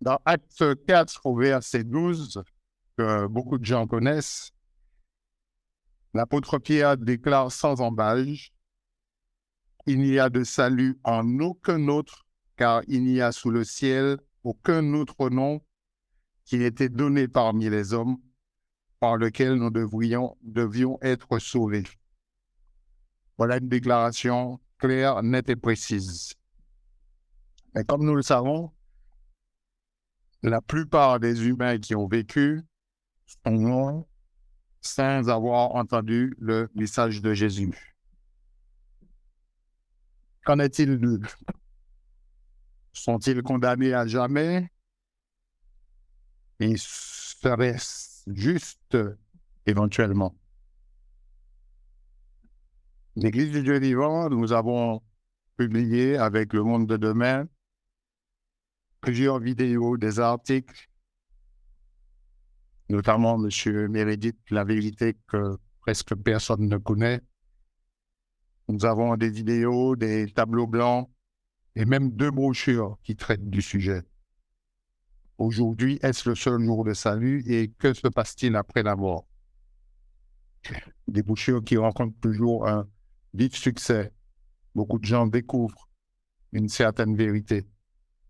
Dans Acte 4, au verset 12, que beaucoup de gens connaissent, l'apôtre Pierre déclare sans embâche: il n'y a de salut en aucun autre, car il n'y a sous le ciel aucun autre nom qui ait été donné parmi les hommes par lequel nous devions être sauvés. Voilà une déclaration claire, nette et précise. Mais comme nous le savons, la plupart des humains qui ont vécu sont morts sans avoir entendu le message de Jésus. Qu'en est-il d'eux? Sont-ils condamnés à jamais? Ils seraient justes éventuellement. L'Église du Dieu vivant, nous avons publié avec Le Monde de demain plusieurs vidéos, des articles, notamment M. Meredith, La vérité que presque personne ne connaît. Nous avons des vidéos, des tableaux blancs et même 2 brochures qui traitent du sujet. Aujourd'hui, est-ce le seul jour de salut et que se passe-t-il après la mort? Des brochures qui rencontrent toujours un vif succès. Beaucoup de gens découvrent une certaine vérité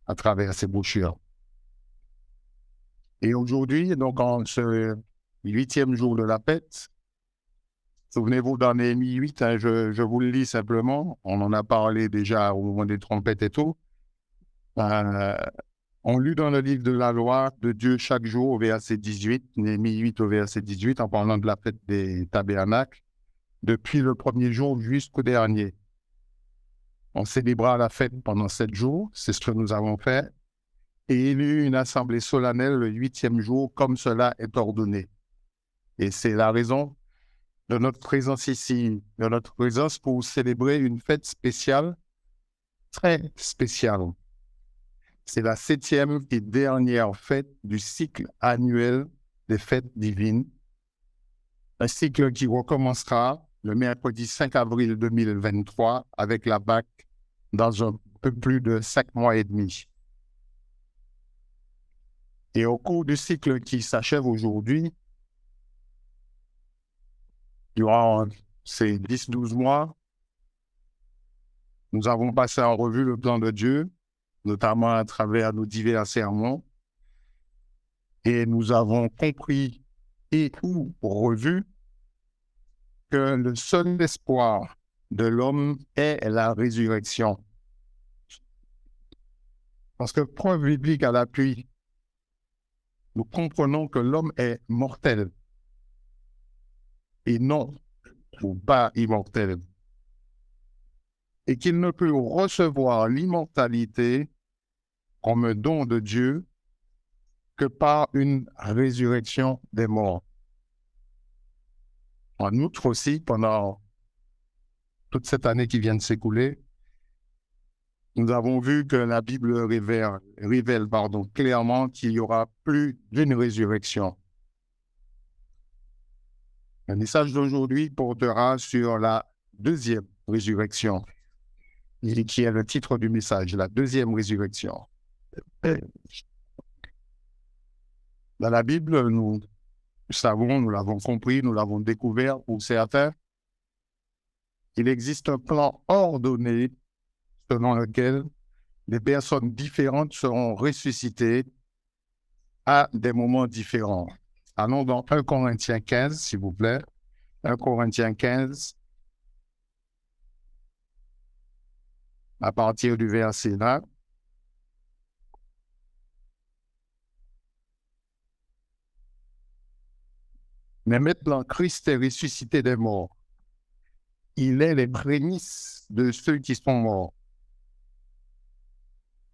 à travers ces brochures. Et aujourd'hui, donc en ce 8e jour de la fête, souvenez-vous dans Néhémie 8, je vous le lis simplement, on en a parlé déjà au moment des trompettes et tout. On lit dans le livre de la loi de Dieu chaque jour au verset 18, Néhémie 8 au verset 18, en parlant de la fête des tabernacles, depuis le premier jour jusqu'au dernier. On célébra la fête pendant 7 jours, c'est ce que nous avons fait, et il y eut une assemblée solennelle le 8e jour, comme cela est ordonné. Et c'est la raison de notre présence ici, de notre présence pour célébrer une fête spéciale, très spéciale. C'est la 7e et dernière fête du cycle annuel des fêtes divines. Un cycle qui recommencera le mercredi 5 avril 2023 avec la Pâque dans un peu plus de 5 mois et demi. Et au cours du cycle qui s'achève aujourd'hui, durant ces 10-12 mois, nous avons passé en revue le plan de Dieu, notamment à travers nos divers sermons, et nous avons compris et ou revu que le seul espoir de l'homme est la résurrection. Parce que preuve biblique à l'appui, nous comprenons que l'homme est mortel et non ou pas immortel, et qu'il ne peut recevoir l'immortalité comme un don de Dieu que par une résurrection des morts. En outre aussi, pendant toute cette année qui vient de s'écouler, nous avons vu que la Bible révèle clairement qu'il y aura plus d'une résurrection. Le message d'aujourd'hui portera sur la 2e résurrection, qui est le titre du message, la 2e résurrection. Dans la Bible, nous savons, nous l'avons compris, nous l'avons découvert pour certains, il existe un plan ordonné selon lequel des personnes différentes seront ressuscitées à des moments différents. Allons dans 1 Corinthiens 15, s'il vous plaît. 1 Corinthiens 15, à partir du verset 1. Mais maintenant, Christ est ressuscité des morts. Il est les prémices de ceux qui sont morts.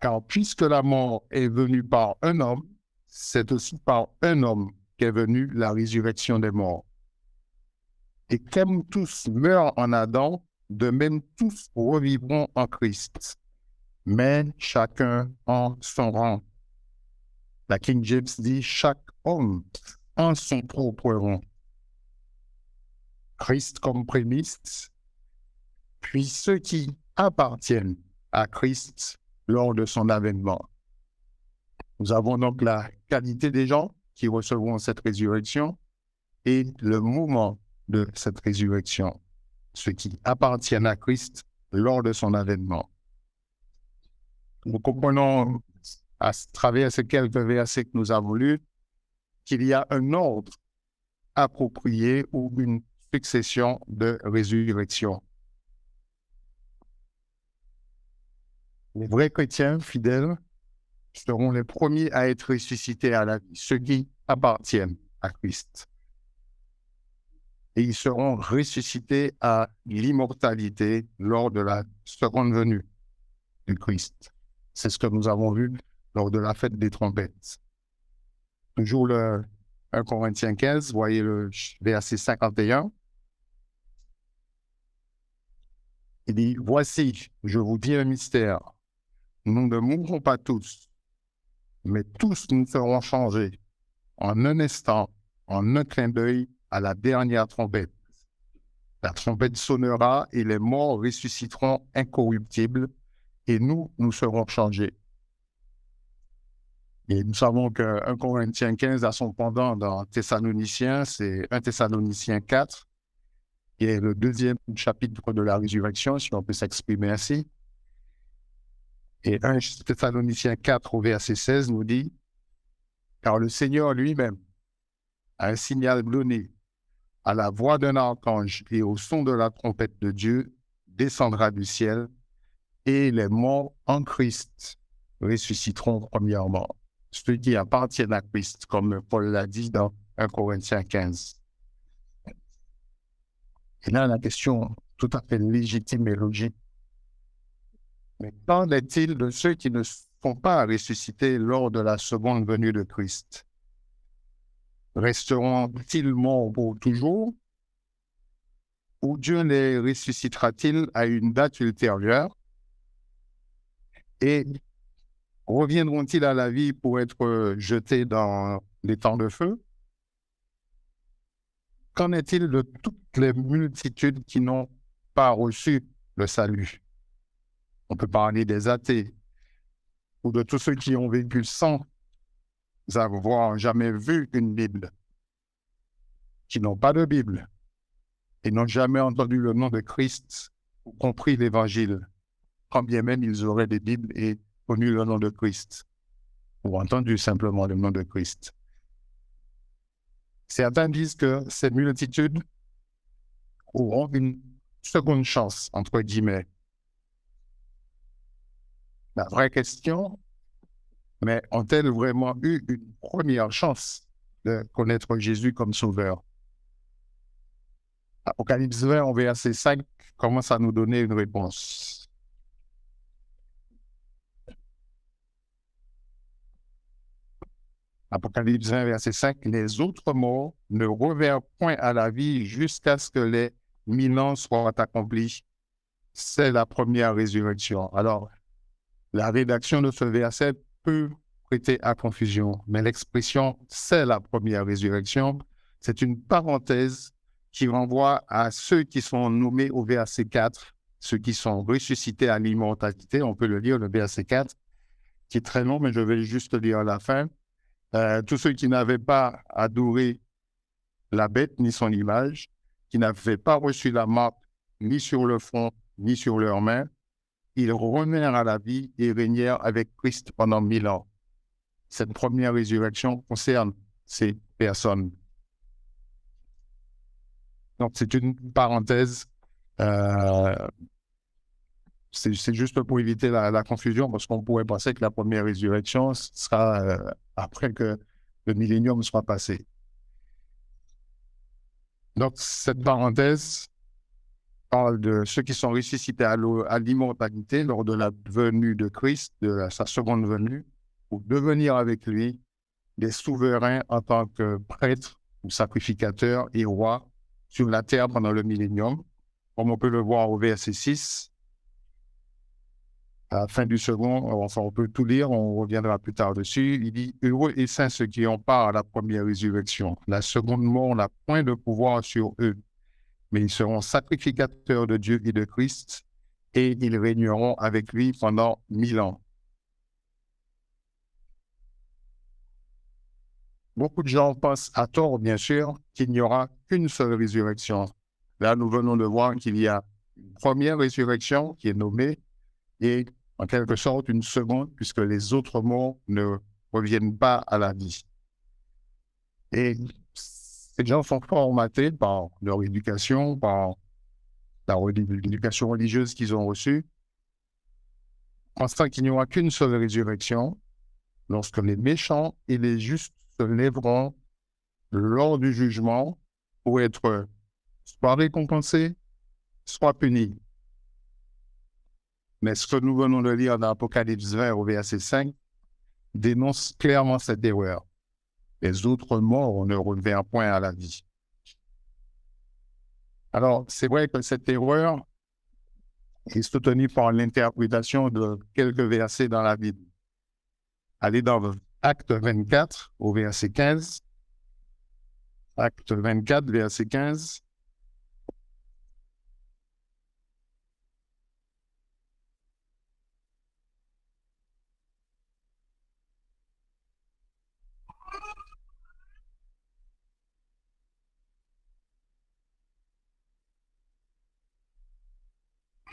Car puisque la mort est venue par un homme, c'est aussi par un homme qu'est venue la résurrection des morts. Et comme tous meurent en Adam, de même tous revivront en Christ, mais chacun en son rang. La King James dit « chaque homme en son propre rang ». Christ comme prémisse, puis ceux qui appartiennent à Christ lors de son avènement. Nous avons donc la qualité des gens qui recevront cette résurrection et le moment de cette résurrection, ceux qui appartiennent à Christ lors de son avènement. Nous comprenons à travers ces quelques versets que nous avons lus qu'il y a un ordre approprié ou une succession de résurrections. Les vrais chrétiens fidèles seront les premiers à être ressuscités à la vie, ceux qui appartiennent à Christ. Et ils seront ressuscités à l'immortalité lors de la seconde venue du Christ. C'est ce que nous avons vu lors de la fête des trompettes. Toujours le 1 Corinthiens 15, voyez le verset 51. Il dit, « Voici, je vous dis un mystère. Nous ne mourrons pas tous, mais tous nous serons changés en un instant, en un clin d'œil, à la dernière trompette. La trompette sonnera et les morts ressusciteront incorruptibles et nous serons changés. » Et nous savons que 1 Corinthiens 15 a son pendant dans Thessaloniciens, c'est 1 Thessaloniciens 4, qui est le deuxième chapitre de la résurrection, si on peut s'exprimer ainsi. Et 1 Thessaloniciens 4 au verset 16 nous dit, « Car le Seigneur lui-même a un signal donné à la voix d'un archange et au son de la trompette de Dieu, descendra du ciel, et les morts en Christ ressusciteront premièrement. » Ceux qui appartiennent à Christ, comme Paul l'a dit dans 1 Corinthiens 15. Et là, la question tout à fait légitime et logique. Mais qu'en est-il de ceux qui ne sont pas ressuscités lors de la seconde venue de Christ? Resteront-ils morts pour toujours? Ou Dieu les ressuscitera-t-il à une date ultérieure? Et reviendront-ils à la vie pour être jetés dans les temps de feu? Qu'en est-il de toutes les multitudes qui n'ont pas reçu le salut? On peut parler des athées ou de tous ceux qui ont vécu sans avoir jamais vu une Bible, qui n'ont pas de Bible et n'ont jamais entendu le nom de Christ ou compris l'Évangile, quand bien même ils auraient des Bibles et connu le nom de Christ, ou entendu simplement le nom de Christ. Certains disent que ces multitudes auront une seconde chance, entre guillemets. La vraie question, mais ont-elles vraiment eu une première chance de connaître Jésus comme sauveur? Apocalypse 20, au verset 5, commence à nous donner une réponse. Apocalypse 20, verset 5, « Les autres morts ne revinrent point à la vie jusqu'à ce que les 1000 ans soient accomplis. » C'est la première résurrection. Alors, la rédaction de ce verset peut prêter à confusion, mais l'expression « c'est la première résurrection », c'est une parenthèse qui renvoie à ceux qui sont nommés au verset 4, ceux qui sont ressuscités à l'immortalité. On peut le lire, le verset 4, qui est très long, mais je vais juste lire à la fin. Tous ceux qui n'avaient pas adoré la bête ni son image, qui n'avaient pas reçu la marque ni sur le front ni sur leurs mains, ils revinrent à la vie et régnèrent avec Christ pendant 1000 ans. Cette première résurrection concerne ces personnes. Donc, c'est une parenthèse. C'est juste pour éviter la confusion, parce qu'on pourrait penser que la première résurrection sera après que le millénium soit passé. Donc, cette parenthèse parle de ceux qui sont ressuscités à l'immortalité lors de la venue de Christ, de sa seconde venue, pour devenir avec lui des souverains en tant que prêtres ou sacrificateurs et rois sur la terre pendant le millénium, comme on peut le voir au verset 6. À la fin du second, enfin, on peut tout lire, on reviendra plus tard dessus. Il dit « Heureux et saints ceux qui ont part à la première résurrection. La seconde mort n'a point de pouvoir sur eux, mais ils seront sacrificateurs de Dieu et de Christ, et ils régneront avec lui pendant 1000 ans. » Beaucoup de gens pensent à tort, bien sûr, qu'il n'y aura qu'une seule résurrection. Là, nous venons de voir qu'il y a une première résurrection qui est nommée et en quelque sorte une seconde, puisque les autres morts ne reviennent pas à la vie. Et ces gens sont formatés par leur éducation, par l'éducation religieuse qu'ils ont reçue, pensant qu'il n'y aura qu'une seule résurrection lorsque les méchants et les justes se lèveront lors du jugement pour être soit récompensés, soit punis. Mais ce que nous venons de lire dans Apocalypse 20 au verset 5 dénonce clairement cette erreur. Les autres morts ne reviennent point à la vie. Alors, c'est vrai que cette erreur est soutenue par l'interprétation de quelques versets dans la Bible. Allez dans Acte 24 au verset 15. Acte 24, verset 15.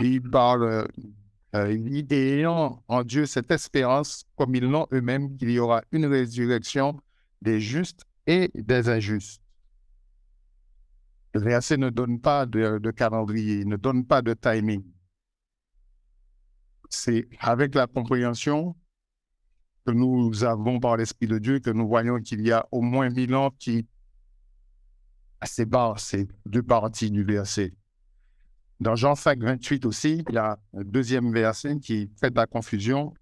Il parle, ayant en Dieu cette espérance, comme ils l'ont eux-mêmes, qu'il y aura une résurrection des justes et des injustes. Le verset ne donne pas de calendrier, ne donne pas de timing. C'est avec la compréhension que nous avons par l'Esprit de Dieu que nous voyons qu'il y a au moins 1000 ans qui séparent ces deux parties du verset. Dans Jean 5, 28 aussi, il y a un deuxième verset qui fait de la confusion.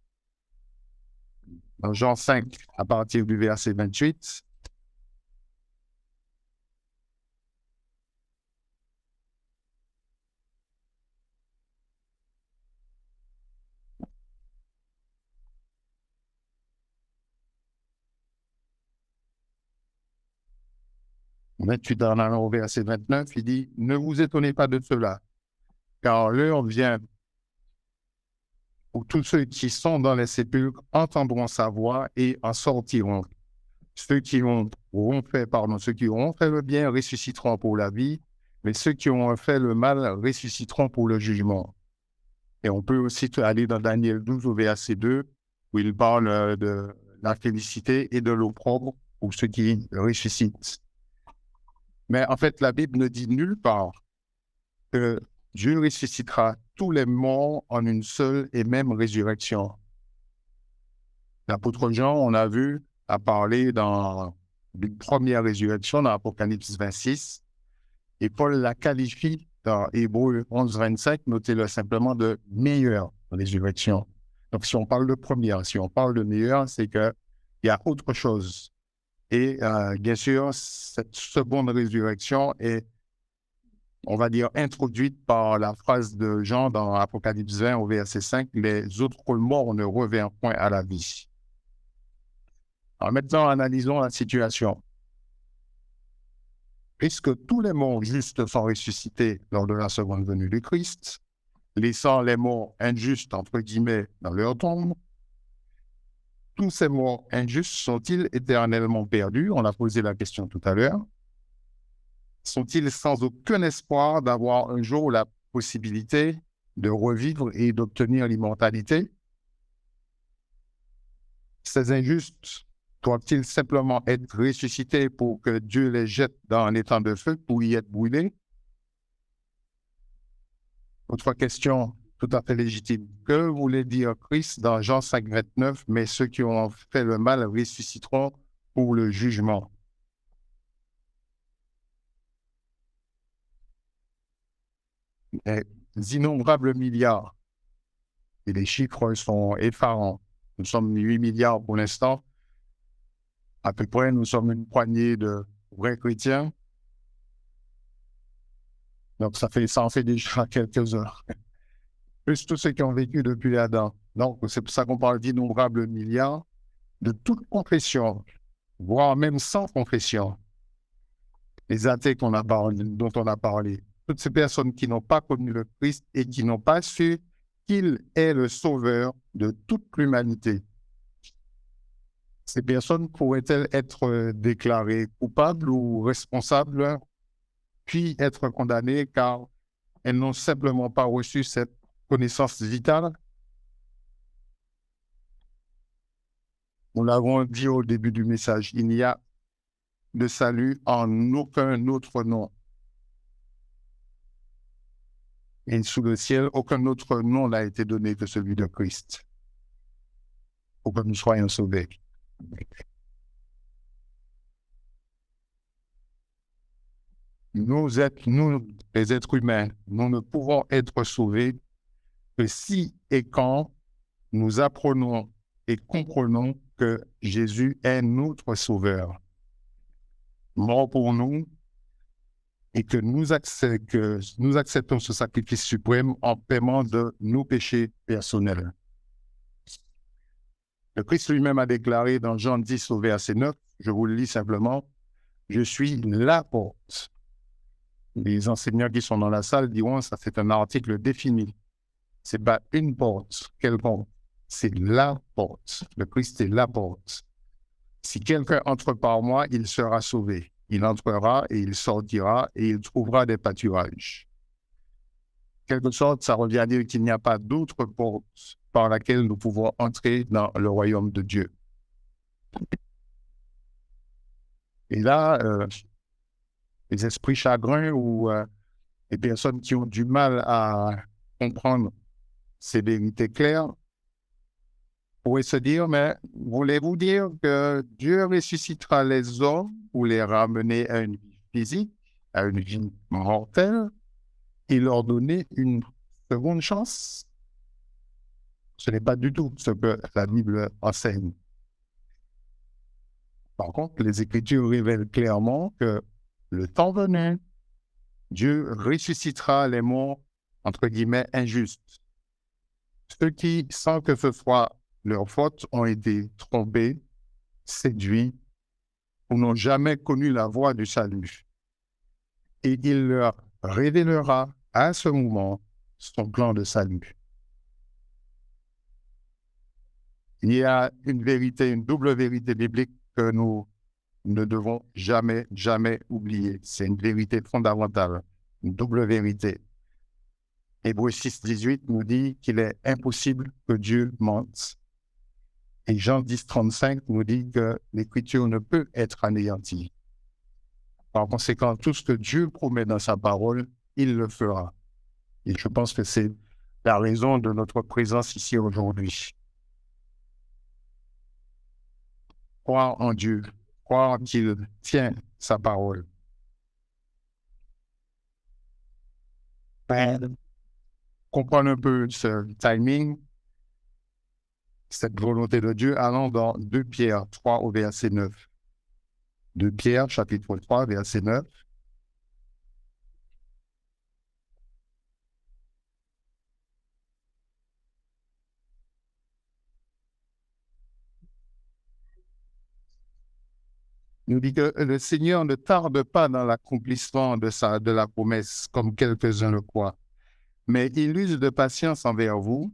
Dans Jean 5, à partir du verset 28, en allant au verset 29, il dit « Ne vous étonnez pas de cela, car l'heure vient où tous ceux qui sont dans les sépulcres entendront sa voix et en sortiront. Ceux qui auront fait le bien ressusciteront pour la vie, mais ceux qui auront fait le mal ressusciteront pour le jugement. » Et on peut aussi aller dans Daniel 12 au verset 2, où il parle de la félicité et de l'opprobre pour ceux qui ressuscitent. Mais en fait, la Bible ne dit nulle part que Dieu ressuscitera tous les morts en une seule et même résurrection. L'apôtre Jean, on a vu, a parlé dans une première résurrection dans Apocalypse 26, et Paul la qualifie dans Hébreux 11, 25, notez-le simplement de meilleure résurrection. Donc, si on parle de première, si on parle de meilleure, c'est qu'il y a autre chose. Et bien sûr, cette seconde résurrection est, on va dire, introduite par la phrase de Jean dans Apocalypse 20 au verset 5, « Les autres morts ne reviennent point à la vie. » Alors maintenant, analysons la situation. Puisque tous les morts justes sont ressuscités lors de la seconde venue du Christ, laissant les morts injustes, entre guillemets, dans leur tombe, tous ces morts injustes sont-ils éternellement perdus? On a posé la question tout à l'heure. Sont-ils sans aucun espoir d'avoir un jour la possibilité de revivre et d'obtenir l'immortalité? Ces injustes doivent-ils simplement être ressuscités pour que Dieu les jette dans un étang de feu pour y être brûlés? Autre question tout à fait légitime. Que voulait dire Christ dans Jean 5, 29? « Mais ceux qui ont fait le mal ressusciteront pour le jugement. » Des innombrables milliards. Et les chiffres sont effarants. Nous sommes 8 milliards pour l'instant. À peu près, nous sommes une poignée de vrais chrétiens. Donc, ça en fait déjà quelques heures. Plus tous ceux qui ont vécu depuis Adam. Donc, c'est pour ça qu'on parle d'innombrables milliards de toute confession, voire même sans confession. Les athées dont on a parlé. Toutes ces personnes qui n'ont pas connu le Christ et qui n'ont pas su qu'il est le sauveur de toute l'humanité. Ces personnes pourraient-elles être déclarées coupables ou responsables, puis être condamnées car elles n'ont simplement pas reçu cette connaissance vitale? Nous l'avons dit au début du message, il n'y a de salut en aucun autre nom. Et sous le ciel, aucun autre nom n'a été donné que celui de Christ, pour que nous soyons sauvés. Nous, les êtres humains, nous ne pouvons être sauvés que si et quand nous apprenons et comprenons que Jésus est notre Sauveur, mort pour nous, et que nous acceptons ce sacrifice suprême en paiement de nos péchés personnels. Le Christ lui-même a déclaré dans Jean 10 au verset 9, je vous le lis simplement, « Je suis la porte ». Les enseignants qui sont dans la salle diront, ça c'est un article défini. Ce n'est pas une porte, quelle porte? C'est la porte. Le Christ est la porte. Si quelqu'un entre par moi, il sera sauvé. Il entrera et il sortira et il trouvera des pâturages. En quelque sorte, ça revient à dire qu'il n'y a pas d'autre porte par laquelle nous pouvons entrer dans le royaume de Dieu. Et là, les esprits chagrins ou les personnes qui ont du mal à comprendre ces vérités claires pourraient se dire, mais voulez-vous dire que Dieu ressuscitera les hommes ou les ramener à une vie physique, à une vie mortelle, et leur donner une seconde chance? Ce n'est pas du tout ce que la Bible enseigne. Par contre, les Écritures révèlent clairement que le temps venu, Dieu ressuscitera les morts, entre guillemets, injustes. Ceux qui, sans que ce soit leur faute, ont été trompés, séduits, ou n'ont jamais connu la voie du salut. Et il leur révélera à ce moment son plan de salut. Il y a une vérité, une double vérité biblique que nous ne devons jamais, jamais oublier. C'est une vérité fondamentale, une double vérité. Hébreux 6, 18 nous dit qu'il est impossible que Dieu mente. Et Jean 10, 35 nous dit que l'Écriture ne peut être anéantie. Par conséquent, tout ce que Dieu promet dans sa parole, il le fera. Et je pense que c'est la raison de notre présence ici aujourd'hui. Croire en Dieu, croire qu'il tient sa parole. Comprendre un peu ce timing, cette volonté de Dieu, allons dans 2 Pierre 3 au verset 9. 2 Pierre, chapitre 3, verset 9. Nous dit que le Seigneur ne tarde pas dans l'accomplissement de la promesse, comme quelques-uns le croient, mais il use de patience envers vous,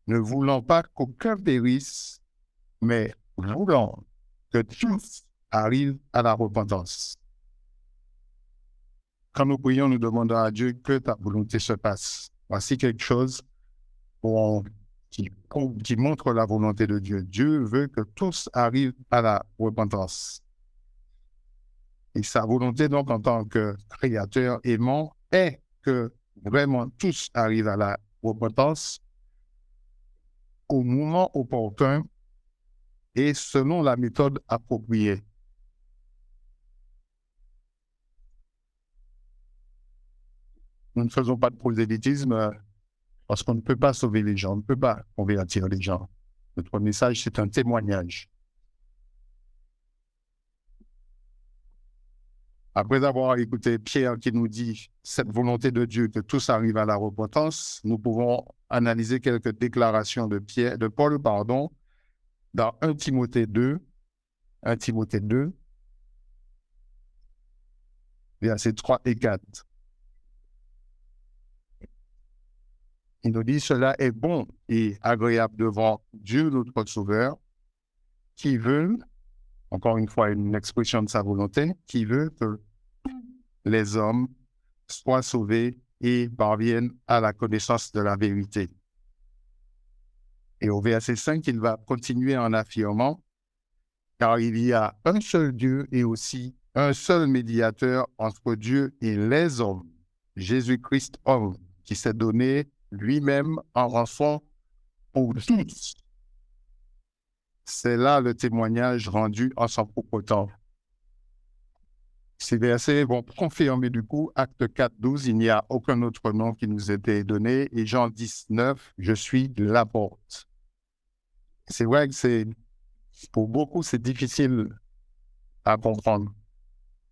ne voulant pas qu'aucun périsse, mais voulant que tous arrivent à la repentance. Quand nous prions, nous demandons à Dieu que ta volonté se passe. Voici quelque chose qui montre la volonté de Dieu. Dieu veut que tous arrivent à la repentance. Et sa volonté, donc, en tant que créateur aimant, est que vraiment tous arrivent à la repentance au moment opportun et selon la méthode appropriée. Nous ne faisons pas de prosélytisme parce qu'on ne peut pas sauver les gens, on ne peut pas convertir les gens. Notre message, c'est un témoignage. Après avoir écouté Pierre qui nous dit cette volonté de Dieu que tous arrivent à la repentance, nous pouvons analyser quelques déclarations de Paul, dans 1 Timothée 2, versets 3 et 4. Il nous dit, cela est bon et agréable devant Dieu notre Sauveur, qui veut, encore une fois une expression de sa volonté, qui veut que les hommes soient sauvés et parviennent à la connaissance de la vérité. Et au verset 5, il va continuer en affirmant, car il y a un seul Dieu et aussi un seul médiateur entre Dieu et les hommes, Jésus-Christ homme, qui s'est donné lui-même en rançon pour tous. C'est là le témoignage rendu en son propre temps. Ces versets vont confirmer du coup, Acte 4, 12, il n'y a aucun autre nom qui nous était donné. Et Jean 19, je suis la porte. C'est vrai que pour beaucoup, c'est difficile à comprendre.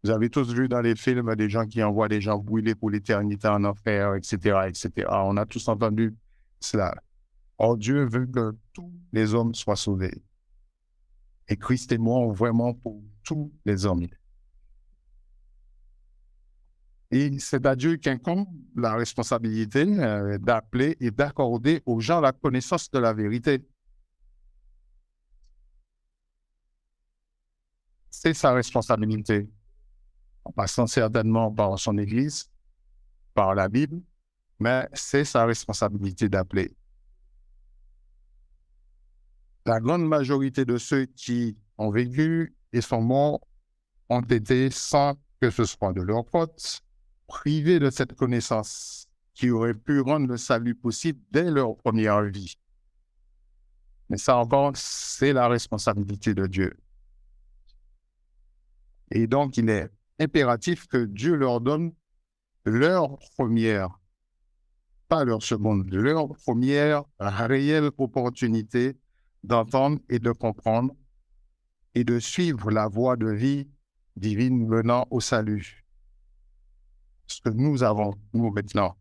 Vous avez tous vu dans les films des gens qui envoient des gens brûlés pour l'éternité en enfer, etc., etc. On a tous entendu cela. Or, Dieu veut que tous les hommes soient sauvés. Et Christ est mort vraiment pour tous les hommes. Et c'est à Dieu qu'incombe la responsabilité d'appeler et d'accorder aux gens la connaissance de la vérité. C'est sa responsabilité, en passant certainement par son Église, par la Bible, mais c'est sa responsabilité d'appeler. La grande majorité de ceux qui ont vécu et sont morts ont été, sans que ce soit de leur faute, privés de cette connaissance qui aurait pu rendre le salut possible dès leur première vie. Mais ça encore, c'est la responsabilité de Dieu. Et donc, il est impératif que Dieu leur donne leur première, pas leur seconde, leur première réelle opportunité d'entendre et de comprendre et de suivre la voie de vie divine menant au salut. Ce que nous avons, nous, maintenant.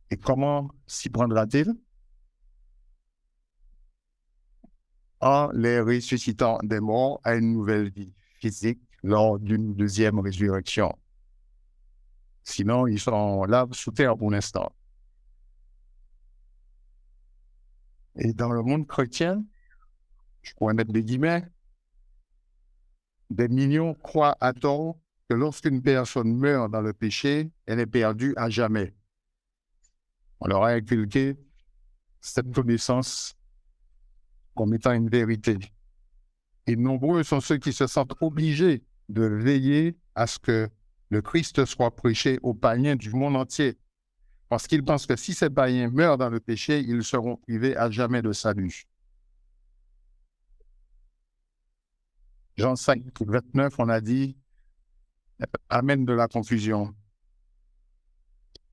Et comment s'y prendra-t-il? En les ressuscitant des morts à une nouvelle vie physique lors d'une deuxième résurrection. Sinon, ils sont là sous terre pour l'instant. Et dans le monde chrétien, je pourrais mettre des guillemets, des millions croient à tort que lorsqu'une personne meurt dans le péché, elle est perdue à jamais. On leur a inculqué cette connaissance comme étant une vérité. Et nombreux sont ceux qui se sentent obligés de veiller à ce que le Christ soit prêché aux païens du monde entier. Parce qu'ils pensent que si ces païens meurent dans le péché, ils seront privés à jamais de salut. Jean 5, 29, on a dit, amène de la confusion.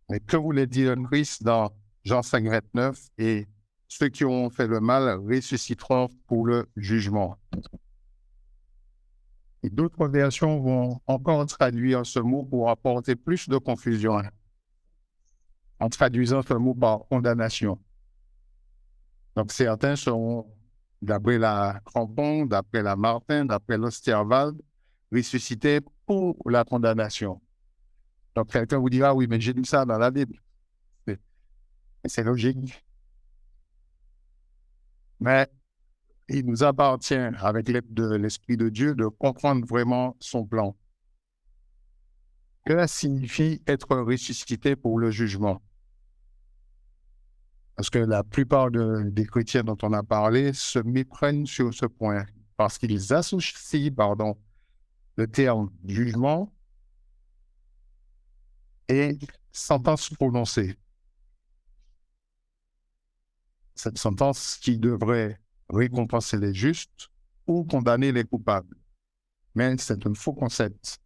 Mais que voulait dire Christ dans Jean 5, 29? Et ceux qui ont fait le mal ressusciteront pour le jugement. Et d'autres versions vont encore traduire ce mot pour apporter plus de confusion, en traduisant ce mot par condamnation. Donc certains seront, d'après la Crampon, d'après la Martin, d'après l'Osterwald, ressuscités pour la condamnation. Donc quelqu'un vous dira, oui, mais j'ai lu ça dans la Bible. C'est logique. Mais il nous appartient, avec l'aide de l'Esprit de Dieu, de comprendre vraiment son plan. Que signifie être ressuscité pour le jugement? Parce que la plupart des chrétiens dont on a parlé se méprennent sur ce point, parce qu'ils associent, le terme jugement et sentence prononcée. Cette sentence qui devrait récompenser les justes ou condamner les coupables. Mais c'est un faux concept.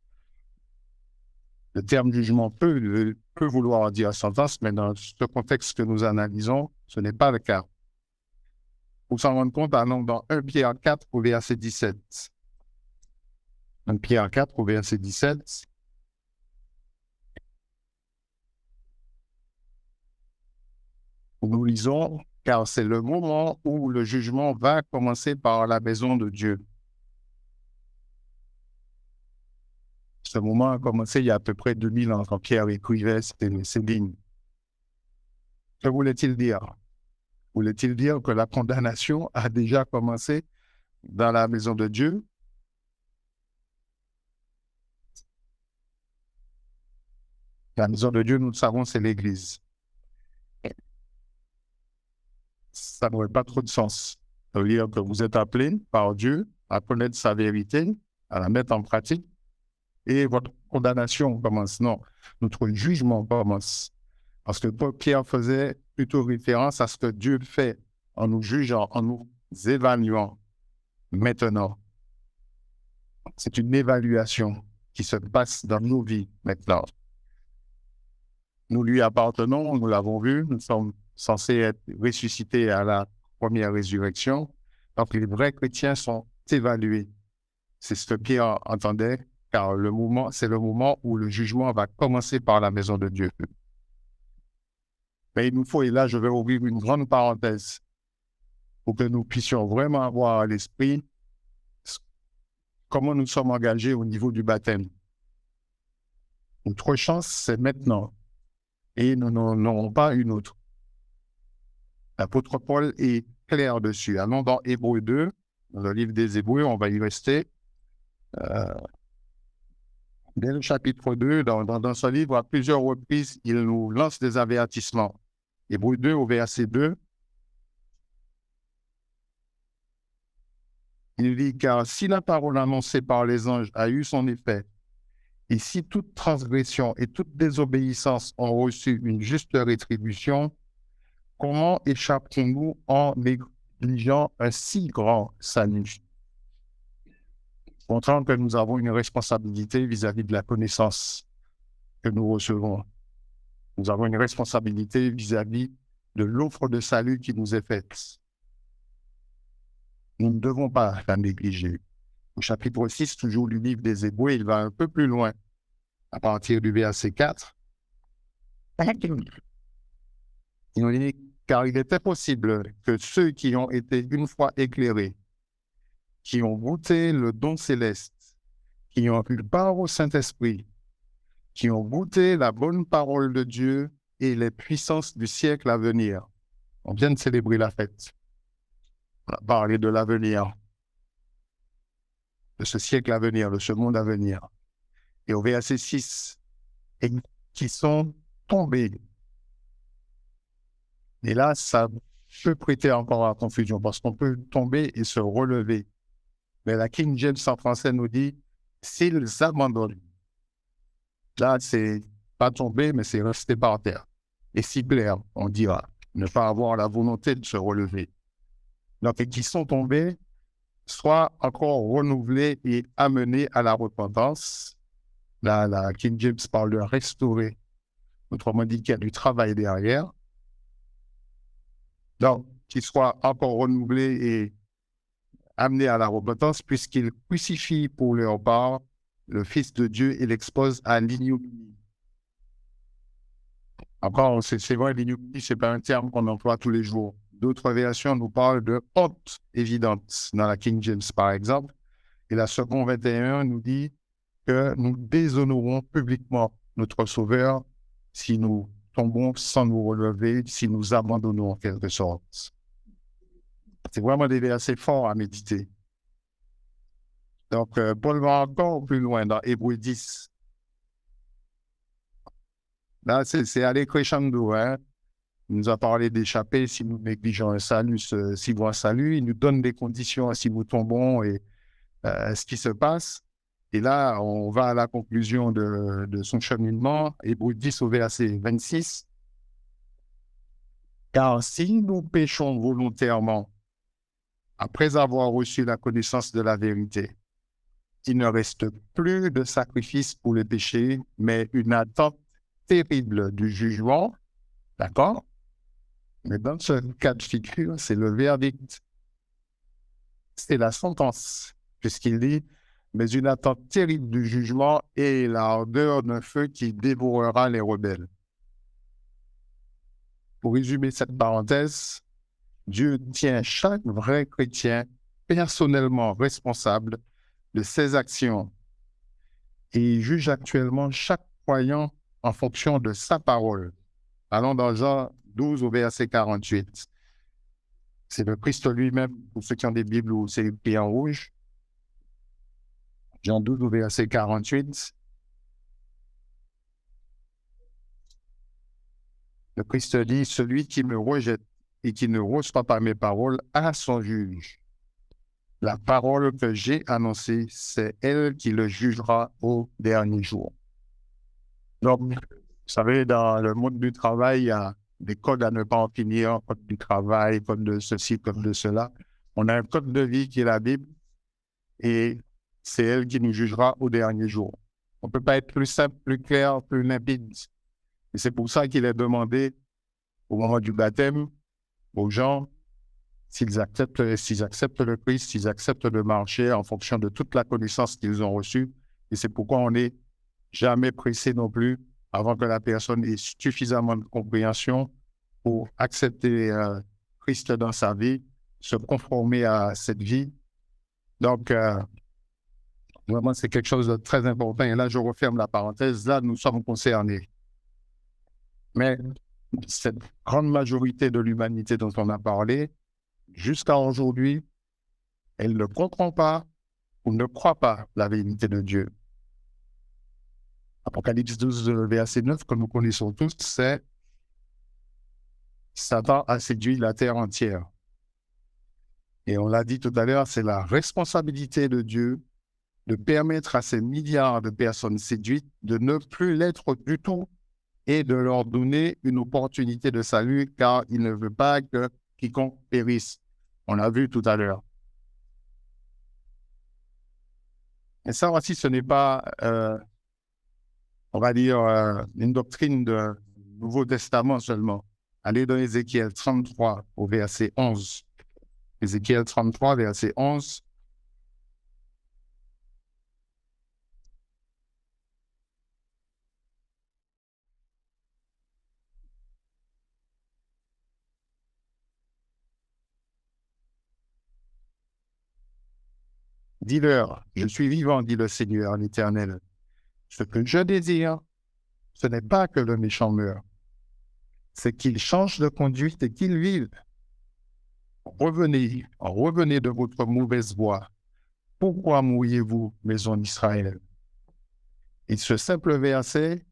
Le terme jugement peut vouloir dire sentence, mais dans ce contexte que nous analysons, ce n'est pas le cas. Pour s'en rendre compte, allons dans 1 Pierre 4 au verset 17. 1 Pierre 4 au verset 17. Nous lisons, car c'est le moment où le jugement va commencer par la maison de Dieu. Ce moment a commencé il y a à peu près 2000 ans, quand Pierre écrivait ces lignes. Que voulait-il dire? Voulait-il dire que la condamnation a déjà commencé dans la maison de Dieu? La maison de Dieu, nous le savons, c'est l'Église. Ça n'aurait pas trop de sens. Ça veut dire que vous êtes appelés par Dieu à connaître sa vérité, à la mettre en pratique, et votre condamnation commence. Non, notre jugement commence. Parce que Pierre faisait plutôt référence à ce que Dieu fait en nous jugeant, en nous évaluant maintenant. C'est une évaluation qui se passe dans nos vies maintenant. Nous lui appartenons, nous l'avons vu, nous sommes censés être ressuscités à la première résurrection. Donc, les vrais chrétiens sont évalués. C'est ce que Pierre entendait, car c'est le moment où le jugement va commencer par la maison de Dieu. Mais il nous faut, et là, je vais ouvrir une grande parenthèse pour que nous puissions vraiment avoir à l'esprit comment nous sommes engagés au niveau du baptême. Notre chance, c'est maintenant. Et nous n'en aurons pas une autre. L'apôtre Paul est clair dessus. Allons dans Hébreux 2, dans le livre des Hébreux, on va y rester. Dès le chapitre 2, dans ce livre, à plusieurs reprises, il nous lance des avertissements. Hébreux 2, au verset 2, il dit « Car si la parole annoncée par les anges a eu son effet, et si toute transgression et toute désobéissance ont reçu une juste rétribution, comment échapperons-nous en négligeant un si grand salut ?» Montrant que nous avons une responsabilité vis-à-vis de la connaissance que nous recevons. Nous avons une responsabilité vis-à-vis de l'offre de salut qui nous est faite. Nous ne devons pas la négliger. Au chapitre 6, toujours du livre des Hébreux, il va un peu plus loin, à partir du verset 4. Il nous dit, car il est impossible que ceux qui ont été une fois éclairés, qui ont goûté le don céleste, qui ont eu part au Saint-Esprit, qui ont goûté la bonne parole de Dieu et les puissances du siècle à venir. On vient de célébrer la fête. On a parlé de l'avenir, de ce siècle à venir, de ce monde à venir. Et au verset 6, et qui sont tombés. Et là, ça peut prêter encore à confusion parce qu'on peut tomber et se relever. Mais la King James en français nous dit « s'ils abandonnent ». Là, c'est pas tomber, mais c'est rester par terre. Et si plaire, on dira, ne pas avoir la volonté de se relever. Donc, et qui sont tombés, soit encore renouvelés et amenés à la repentance. Là, la King James parle de restaurer. Autrement dit, qu'il y a du travail derrière. Donc, qu'ils soient encore renouvelés et amenés à la repentance, puisqu'ils crucifient pour leur part le Fils de Dieu et l'exposent à l'ignominie. Encore, c'est vrai, l'ignominie, ce n'est pas un terme qu'on emploie tous les jours. D'autres versions nous parlent de honte évidente, dans la King James, par exemple. Et la seconde 21 nous dit que nous déshonorons publiquement notre Sauveur si nous tombons sans nous relever, si nous abandonnons en quelque sorte. C'est vraiment des versets forts à méditer. Donc, Paul va encore plus loin dans Hébreux 10. Là, c'est aller crescendo, hein. Il nous a parlé d'échapper si nous négligeons un salut, si vous un salut. Il nous donne des conditions si nous tombons et ce qui se passe. Et là, on va à la conclusion de son cheminement, Hébreux 10 au verset 26. Car si nous péchons volontairement, après avoir reçu la connaissance de la vérité, il ne reste plus de sacrifice pour le péché, mais une attente terrible du jugement. D'accord? Mais dans ce cas de figure, c'est le verdict. C'est la sentence, puisqu'il dit « Mais une attente terrible du jugement et l'ardeur d'un feu qui dévorera les rebelles. » Pour résumer cette parenthèse, Dieu tient chaque vrai chrétien personnellement responsable de ses actions et juge actuellement chaque croyant en fonction de sa parole. Allons dans Jean 12 au verset 48. C'est le Christ lui-même, pour ceux qui ont des Bibles où c'est écrit en rouge. Jean 12, au verset 48. Le Christ dit, celui qui me rejette et qui ne reçoit pas mes paroles a son juge. La parole que j'ai annoncée, c'est elle qui le jugera au dernier jour. Donc, vous savez, dans le monde du travail, il y a des codes à ne pas en finir, code du travail, code de ceci, code de cela. On a un code de vie qui est la Bible et c'est elle qui nous jugera au dernier jour. On ne peut pas être plus simple, plus clair, plus limpide. Et c'est pour ça qu'il est demandé au moment du baptême aux gens s'ils acceptent le Christ, s'ils acceptent de marcher en fonction de toute la connaissance qu'ils ont reçue. Et c'est pourquoi on n'est jamais pressé non plus avant que la personne ait suffisamment de compréhension pour accepter Christ dans sa vie, se conformer à cette vie. Donc, vraiment, c'est quelque chose de très important. Et là, je referme la parenthèse. Là, nous sommes concernés. Mais cette grande majorité de l'humanité dont on a parlé, jusqu'à aujourd'hui, elle ne comprend pas ou ne croit pas la vérité de Dieu. Apocalypse 12, verset 9, que nous connaissons tous, c'est Satan a séduit la terre entière. Et on l'a dit tout à l'heure, c'est la responsabilité de Dieu de permettre à ces milliards de personnes séduites de ne plus l'être du tout et de leur donner une opportunité de salut, car il ne veut pas que quiconque périsse. On l'a vu tout à l'heure. Et ça aussi, ce n'est pas, on va dire, une doctrine du Nouveau Testament seulement. Allez dans Ézéchiel 33 au verset 11. Ézéchiel 33, verset 11. Dis-leur, je suis vivant, dit le Seigneur l'Éternel. Ce que je désire, ce n'est pas que le méchant meure, c'est qu'il change de conduite et qu'il vive. Revenez de votre mauvaise voie. Pourquoi mourriez-vous, maison d'Israël? Et ce simple verset,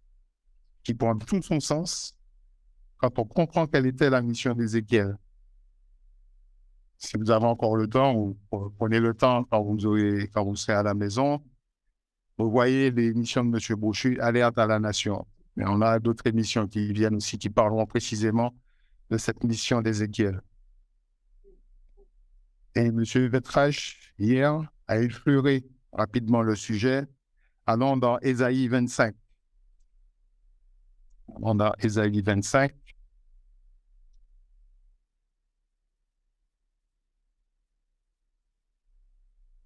qui prend tout son sens, quand on comprend quelle était la mission d'Ézéchiel. Si vous avez encore le temps, ou prenez le temps quand vous serez à la maison, vous voyez l'émission de M. Brochu, Alerte à la Nation. Mais on a d'autres émissions qui viennent aussi, qui parleront précisément de cette mission d'Ézéchiel. Et M. Vetrache, hier, a effleuré rapidement le sujet. Allons dans Ésaïe 25. Allons dans Ésaïe 25.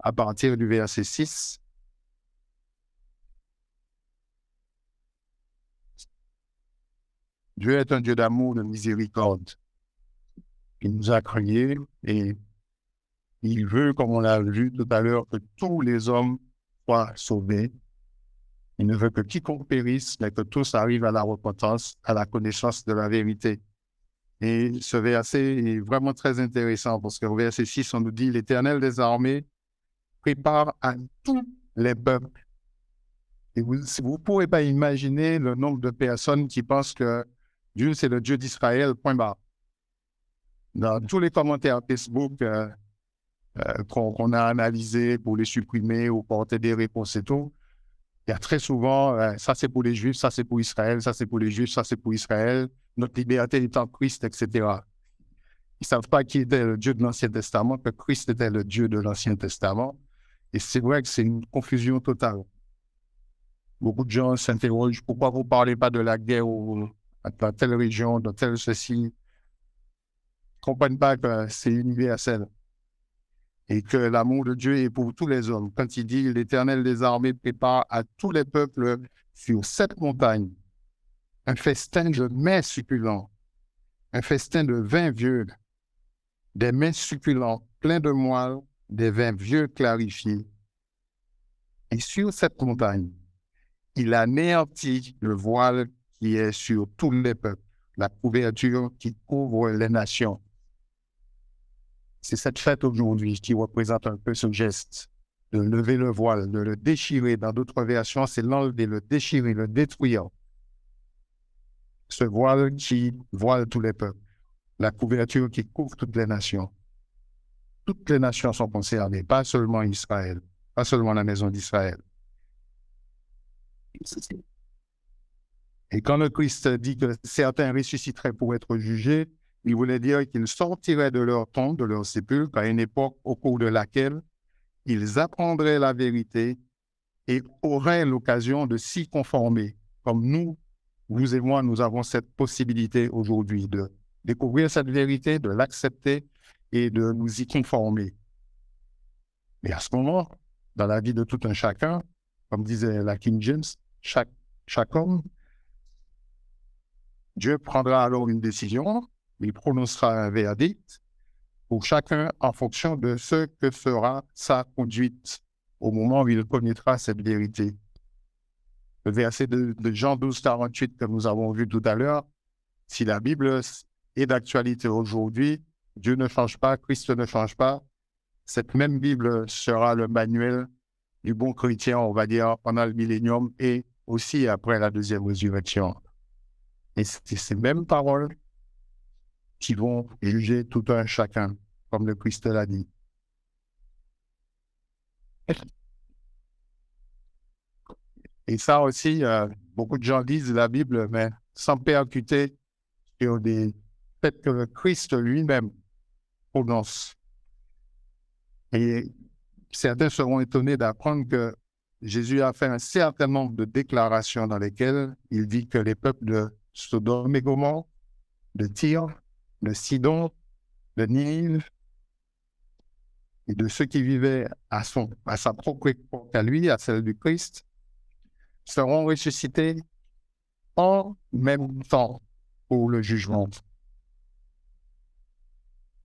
À partir du verset 6. Dieu est un Dieu d'amour, de miséricorde. Il nous a créés et il veut, comme on l'a vu tout à l'heure, que tous les hommes soient sauvés. Il ne veut que quiconque périsse, mais que tous arrivent à la repentance, à la connaissance de la vérité. Et ce verset est vraiment très intéressant parce qu'au verset 6, on nous dit « L'Éternel des armées prépare à tous les peuples ». Et vous ne pourrez pas imaginer le nombre de personnes qui pensent que Dieu, c'est le Dieu d'Israël, point barre. Dans tous les commentaires Facebook qu'on a analysés pour les supprimer ou porter des réponses et tout, il y a très souvent, ça c'est pour les Juifs, ça c'est pour Israël, ça c'est pour les Juifs, ça c'est pour Israël, notre liberté est en Christ, etc. Ils ne savent pas qui était le Dieu de l'Ancien Testament, que Christ était le Dieu de l'Ancien Testament. Et c'est vrai que c'est une confusion totale. Beaucoup de gens s'interrogent, pourquoi vous ne parlez pas de la guerre dans telle région, dans telle ceci. Ils ne comprennent pas que c'est universel et que l'amour de Dieu est pour tous les hommes. Quand il dit « L'Éternel des armées prépare à tous les peuples sur cette montagne un festin de mets succulents, un festin de vin vieux, des mets succulents pleins de moelle, des vins vieux clarifiés. Et sur cette montagne, il anéantit le voile qui est sur tous les peuples, la couverture qui couvre les nations. C'est cette fête aujourd'hui qui représente un peu ce geste de lever le voile, de le déchirer. Dans d'autres versions, c'est l'enlever, le déchirer, le détruire. Ce voile qui voile tous les peuples. La couverture qui couvre toutes les nations. Toutes les nations sont concernées, pas seulement Israël, pas seulement la maison d'Israël. Et quand le Christ dit que certains ressusciteraient pour être jugés, il voulait dire qu'ils sortiraient de leur tombe, de leur sépulcre, à une époque au cours de laquelle ils apprendraient la vérité et auraient l'occasion de s'y conformer. Comme nous, vous et moi, nous avons cette possibilité aujourd'hui de découvrir cette vérité, de l'accepter et de nous y conformer. Mais à ce moment, dans la vie de tout un chacun, comme disait la King James, chaque homme, Dieu prendra alors une décision, il prononcera un verdict pour chacun en fonction de ce que sera sa conduite au moment où il connaîtra cette vérité. Le verset de Jean 12, 48 que nous avons vu tout à l'heure, si la Bible est d'actualité aujourd'hui, Dieu ne change pas, Christ ne change pas, cette même Bible sera le manuel du bon chrétien, on va dire, pendant le millénium et aussi après la deuxième résurrection. Et c'est ces mêmes paroles qui vont juger tout un chacun, comme le Christ l'a dit. Et ça aussi, beaucoup de gens lisent la Bible, mais sans percuter sur des faits que le Christ lui-même prononce. Et certains seront étonnés d'apprendre que Jésus a fait un certain nombre de déclarations dans lesquelles il dit que les peuples de Sodome et Gomorrhe, de Tyr, de Sidon, de Ninive, et de ceux qui vivaient à sa propre époque à lui, à celle du Christ, seront ressuscités en même temps pour le jugement.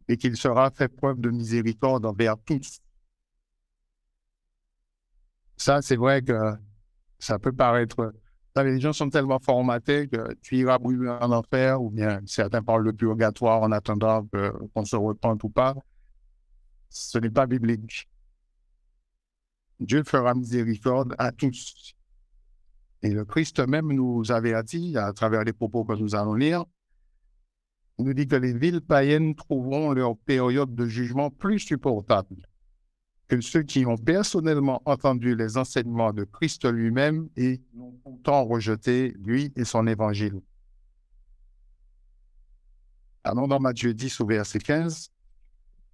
Et qu'il sera fait preuve de miséricorde envers tous. Ça, c'est vrai que ça peut paraître... Les gens sont tellement formatés que tu iras brûler en enfer, ou bien certains parlent de purgatoire en attendant qu'on se repente ou pas. Ce n'est pas biblique. Dieu fera miséricorde à tous. Et le Christ même nous avertit, à travers les propos que nous allons lire, il nous dit que les villes païennes trouveront leur période de jugement plus supportable que ceux qui ont personnellement entendu les enseignements de Christ lui-même et l'ont pourtant rejeté, lui et son évangile. Allons dans Matthieu 10 au verset 15,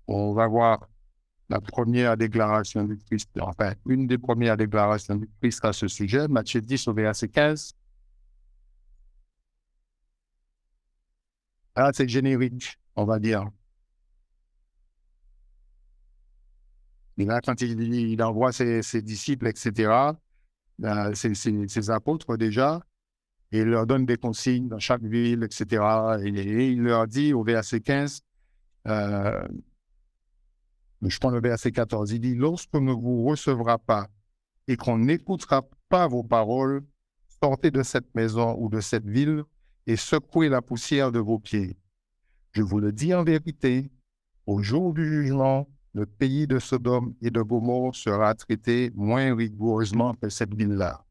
on va voir la première déclaration du Christ, enfin, une des premières déclarations du Christ à ce sujet, Matthieu 10 au verset 15. Ah, c'est générique, on va dire. Et là, quand il envoie ses disciples, etc., ses apôtres déjà, et il leur donne des consignes dans chaque ville, etc. Et il leur dit au verset 15, je prends le verset 14, il dit « Lorsqu'on ne vous recevra pas et qu'on n'écoutera pas vos paroles, sortez de cette maison ou de cette ville et secouez la poussière de vos pieds. Je vous le dis en vérité, au jour du jugement, le pays de Sodome et de Gomorrhe sera traité moins rigoureusement que cette ville-là. »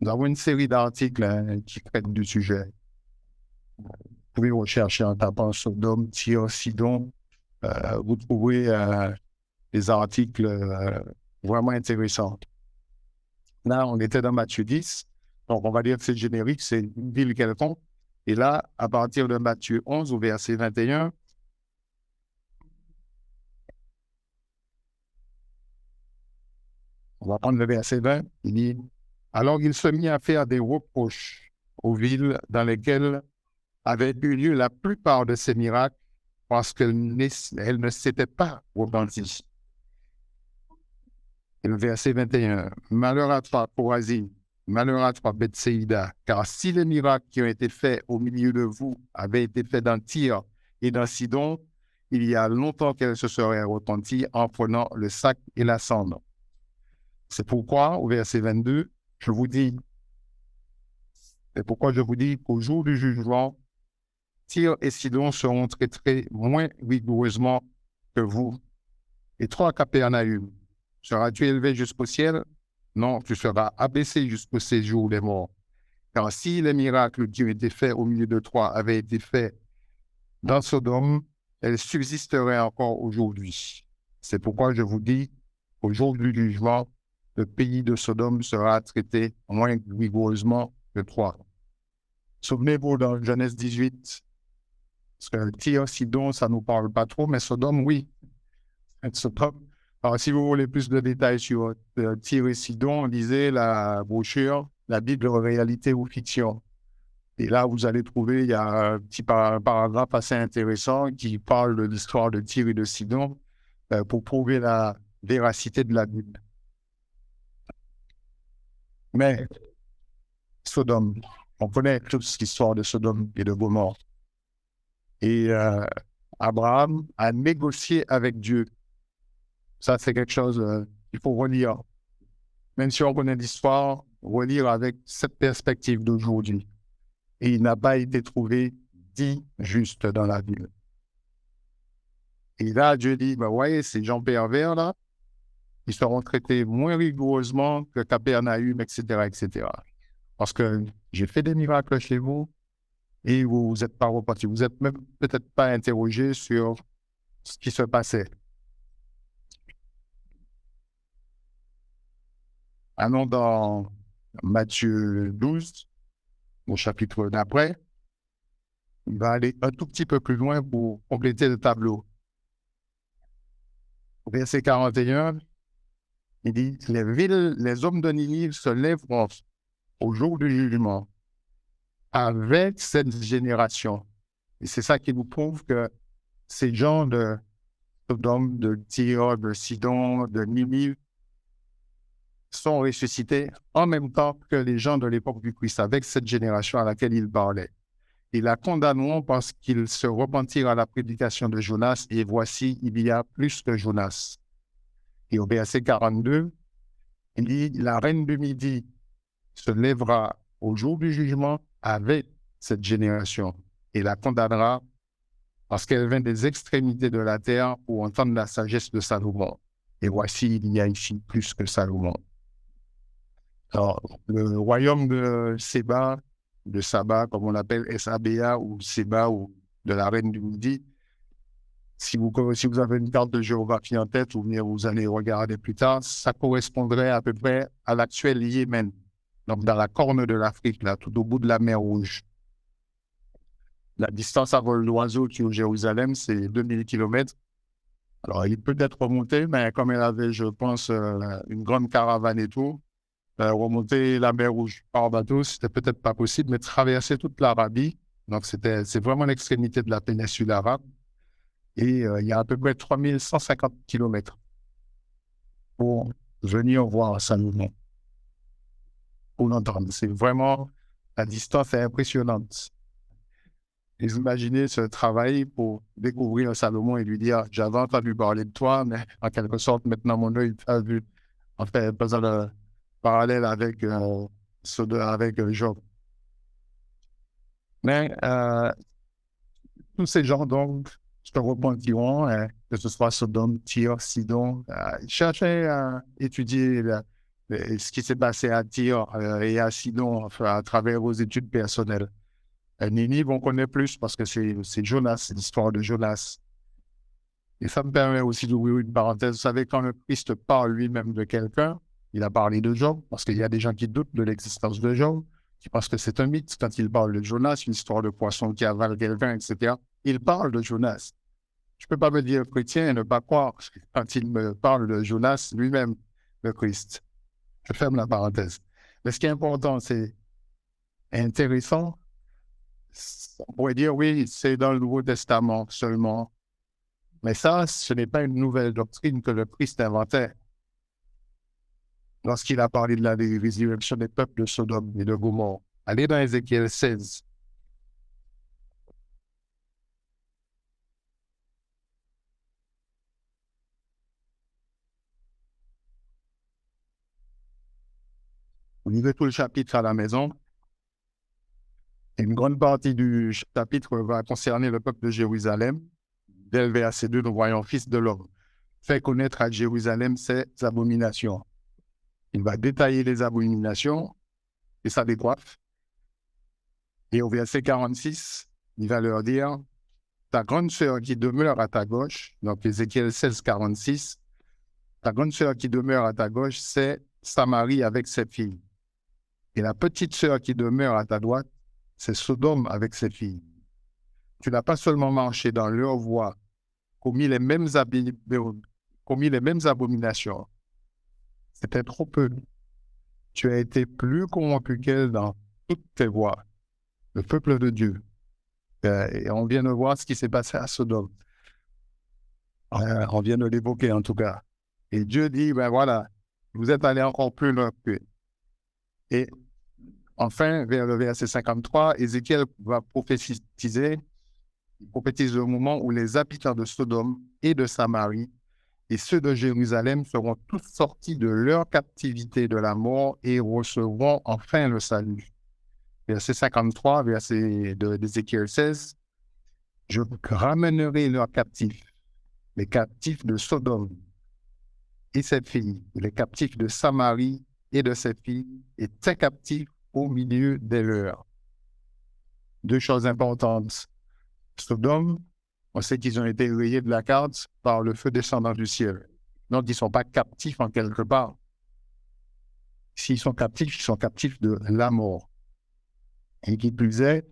Nous avons une série d'articles qui traitent du sujet. Vous pouvez rechercher en tapant Sodome, Tyr, Sidon. Vous trouverez des articles vraiment intéressants. Là, on était dans Matthieu 10, donc on va dire que c'est générique, c'est une ville quelconque. Et là, à partir de Matthieu 11 au verset 21, on va prendre le verset 20, il dit « Alors il se mit à faire des reproches aux villes dans lesquelles avaient eu lieu la plupart de ces miracles parce qu'elles ne s'étaient pas repenties. » Et le verset 21, « Malheur à toi, Chorazine, malheur à toi, Bethsaïda, car si les miracles qui ont été faits au milieu de vous avaient été faits dans Tyr et dans Sidon, il y a longtemps qu'elles se seraient repenties en prenant le sac et la cendre. C'est pourquoi, au verset 22, je vous dis qu'au jour du jugement, Tyr et Sidon seront traités moins rigoureusement que vous. Et toi, Capernaum, seras-tu élevé jusqu'au ciel? Non, tu seras abaissé jusqu'au séjour des morts. Car si les miracles qui ont été faits au milieu de toi avaient été faits dans Sodome, elles subsisteraient encore aujourd'hui. C'est pourquoi je vous dis, au jour du jugement, le pays de Sodome sera traité moins rigoureusement que toi. Souvenez-vous dans Genèse 18, parce que Tyr, Sidon, ça ne nous parle pas trop, mais Sodome, oui. Sodome. Alors, si vous voulez plus de détails sur Tyr et Sidon, lisez la brochure, la Bible réalité ou fiction. Et là, vous allez trouver, il y a un petit paragraphe assez intéressant qui parle de l'histoire de Tyr et de Sidon pour prouver la véracité de la Bible. Mais Sodome, on connaît toute l'histoire de Sodome et de Gomorrhe. Et Abraham a négocié avec Dieu. Ça, c'est quelque chose qu'il faut relire. Même si on connaît l'histoire, relire avec cette perspective d'aujourd'hui. Et il n'a pas été trouvé dit juste dans la Bible. Et là, Dieu dit, ben voyez, ces gens pervers là, ils seront traités moins rigoureusement que Capernaum, etc., etc. Parce que j'ai fait des miracles chez vous et vous n'êtes pas repartis. Vous n'êtes même peut-être pas interrogé sur ce qui se passait. Allons dans Matthieu 12, au chapitre d'après. Il va aller un tout petit peu plus loin pour compléter le tableau. Au verset 41, il dit, les hommes de Ninive se lèveront au jour du jugement avec cette génération. Et c'est ça qui nous prouve que ces gens de Sodome, de Tyr, de Sidon, de Ninive sont ressuscités en même temps que les gens de l'époque du Christ, avec cette génération à laquelle il parlait. Ils la condamneront parce qu'ils se repentirent à la prédication de Jonas, et voici, il y a plus que Jonas. Et au verset 42, il dit, la reine du Midi se lèvera au jour du jugement avec cette génération et la condamnera parce qu'elle vient des extrémités de la terre pour entendre la sagesse de Salomon. Et voici, il y a ici plus que Salomon. Alors, le royaume de Séba, de Saba, comme on l'appelle, S-A-B-A, ou Séba, ou de la reine du Midi, si vous avez une carte de géographie en tête, ou bien vous allez regarder plus tard, ça correspondrait à peu près à l'actuel Yémen. Donc, dans la corne de l'Afrique, là, tout au bout de la mer Rouge. La distance à vol d'oiseau qui est au Jérusalem, c'est 2000 km. Alors, il peut être remonté, mais comme elle avait, je pense, une grande caravane et tout, remonter la mer Rouge par bateau, c'était peut-être pas possible, mais traverser toute l'Arabie. Donc, c'est vraiment l'extrémité de la péninsule arabe. Et il y a à peu près 3150 km pour venir voir Salomon, pour l'entendre. C'est vraiment, la distance est impressionnante. Et vous imaginez ce travail pour découvrir Salomon et lui dire, j'avais entendu parler de toi, mais en quelque sorte, maintenant mon œil a vu, en fait, faisant le parallèle avec, avec Job. Mais tous ces gens, donc, se repentiront, que ce soit Sodome, Tyr, Sidon, cherchez à étudier ce qui s'est passé à Tyr et à Sidon enfin, à travers vos études personnelles. Ninive, on connaît plus parce que c'est Jonas, c'est l'histoire de Jonas. Et ça me permet aussi d'ouvrir une parenthèse. Vous savez, quand le Christ parle lui-même de quelqu'un, il a parlé de Job, parce qu'il y a des gens qui doutent de l'existence de Job, qui pensent que c'est un mythe. Quand il parle de Jonas, une histoire de poisson qui avale quelqu'un, etc., il parle de Jonas. Je ne peux pas me dire chrétien et ne pas croire quand il me parle de Jonas lui-même, le Christ. Je ferme la parenthèse. Mais ce qui est important, c'est intéressant. On pourrait dire, oui, c'est dans le Nouveau Testament seulement. Mais ça, ce n'est pas une nouvelle doctrine que le Christ inventait. Lorsqu'il a parlé de la résurrection des peuples de Sodome et de Gomorrhe, allez dans Ézéchiel 16. Vous lisez tout le chapitre à la maison. Et une grande partie du chapitre va concerner le peuple de Jérusalem. dès le verset 2, nous voyons Fils de l'homme fait connaître à Jérusalem ses abominations. Il va détailler les abominations et ça décoiffe. Et au verset 46, il va leur dire, ta grande sœur qui demeure à ta gauche, donc Ézéchiel 16, 46, ta grande sœur qui demeure à ta gauche, c'est Samarie avec ses filles. Et la petite sœur qui demeure à ta droite, c'est Sodome avec ses filles. Tu n'as pas seulement marché dans leur voie, commis les mêmes abominations. C'était trop peu. Tu as été plus corrompu qu'elle dans toutes tes voies. Le peuple de Dieu. Et on vient de voir ce qui s'est passé à Sodome. On vient de l'évoquer en tout cas. Et Dieu dit, ben voilà, vous êtes allés encore plus loin que. Et enfin, vers le verset 53, Ézéchiel va prophétiser. Il prophétise le moment où les habitants de Sodome et de Samarie et ceux de Jérusalem seront tous sortis de leur captivité de la mort et recevront enfin le salut. Verset 53, verset d'Ézéchiel 16. Je ramènerai leurs captifs, les captifs de Sodome et ses filles, les captifs de Samarie et de ses filles, et tes captifs au milieu des leurs. Deux choses importantes. Sodome, on sait qu'ils ont été rayés de la carte par le feu descendant du ciel. Donc, ils ne sont pas captifs en quelque part. S'ils sont captifs, ils sont captifs de la mort. Et qui plus est,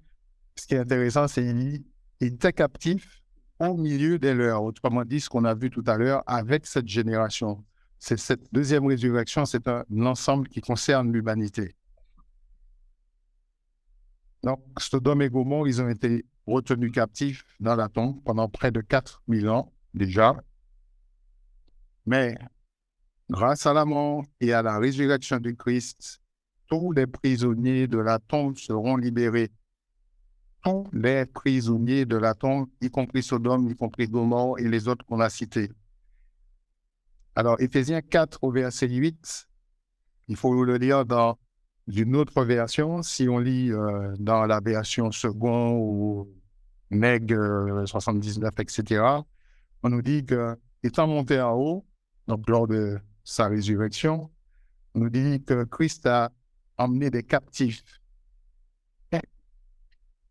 ce qui est intéressant, c'est qu'ils étaient captifs au milieu des leurs. Autrement dit, ce qu'on a vu tout à l'heure avec cette génération. C'est cette deuxième résurrection, c'est un ensemble qui concerne l'humanité. Donc, Sodome et Gomorrhe, ils ont été retenus captifs dans la tombe pendant près de 4000 ans déjà. Mais grâce à la mort et à la résurrection du Christ, tous les prisonniers de la tombe seront libérés. Tous les prisonniers de la tombe, y compris Sodome, y compris Gomorrhe et les autres qu'on a cités. Alors, Éphésiens 4 au verset 8, il faut le lire dans une autre version. Si on lit dans la version second ou Meg 79, etc., on nous dit que, étant monté en haut, donc lors de sa résurrection, on nous dit que Christ a emmené des captifs.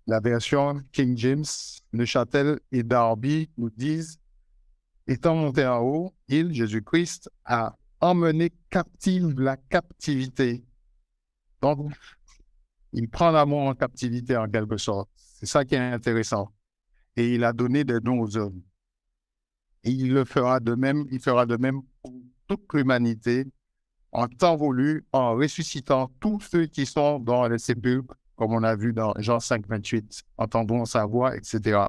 La version King James, Neuchâtel et Darby nous disent, étant monté en haut, il, Jésus-Christ, a emmené captive la captivité. Donc, il prend l'amour en captivité en quelque sorte. C'est ça qui est intéressant. Et il a donné des dons aux hommes. Et il le fera de même, il fera de même pour toute l'humanité, en temps voulu, en ressuscitant tous ceux qui sont dans les sépulcres, comme on a vu dans Jean 5, 28, entendront sa voix, etc.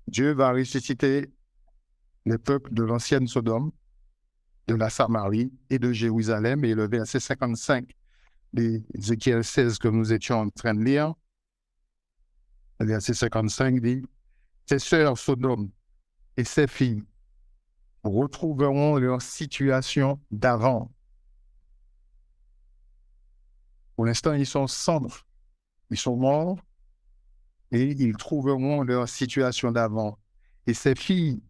Dieu va ressusciter les peuples de l'ancienne Sodome, de la Samarie et de Jérusalem. Et le verset 55 d'Ézéchiel 16 que nous étions en train de lire, le verset 55 dit, ses sœurs Sodome et ses filles retrouveront leur situation d'avant. Pour l'instant, ils sont cendres, ils sont morts et ils trouveront leur situation d'avant. Et ses filles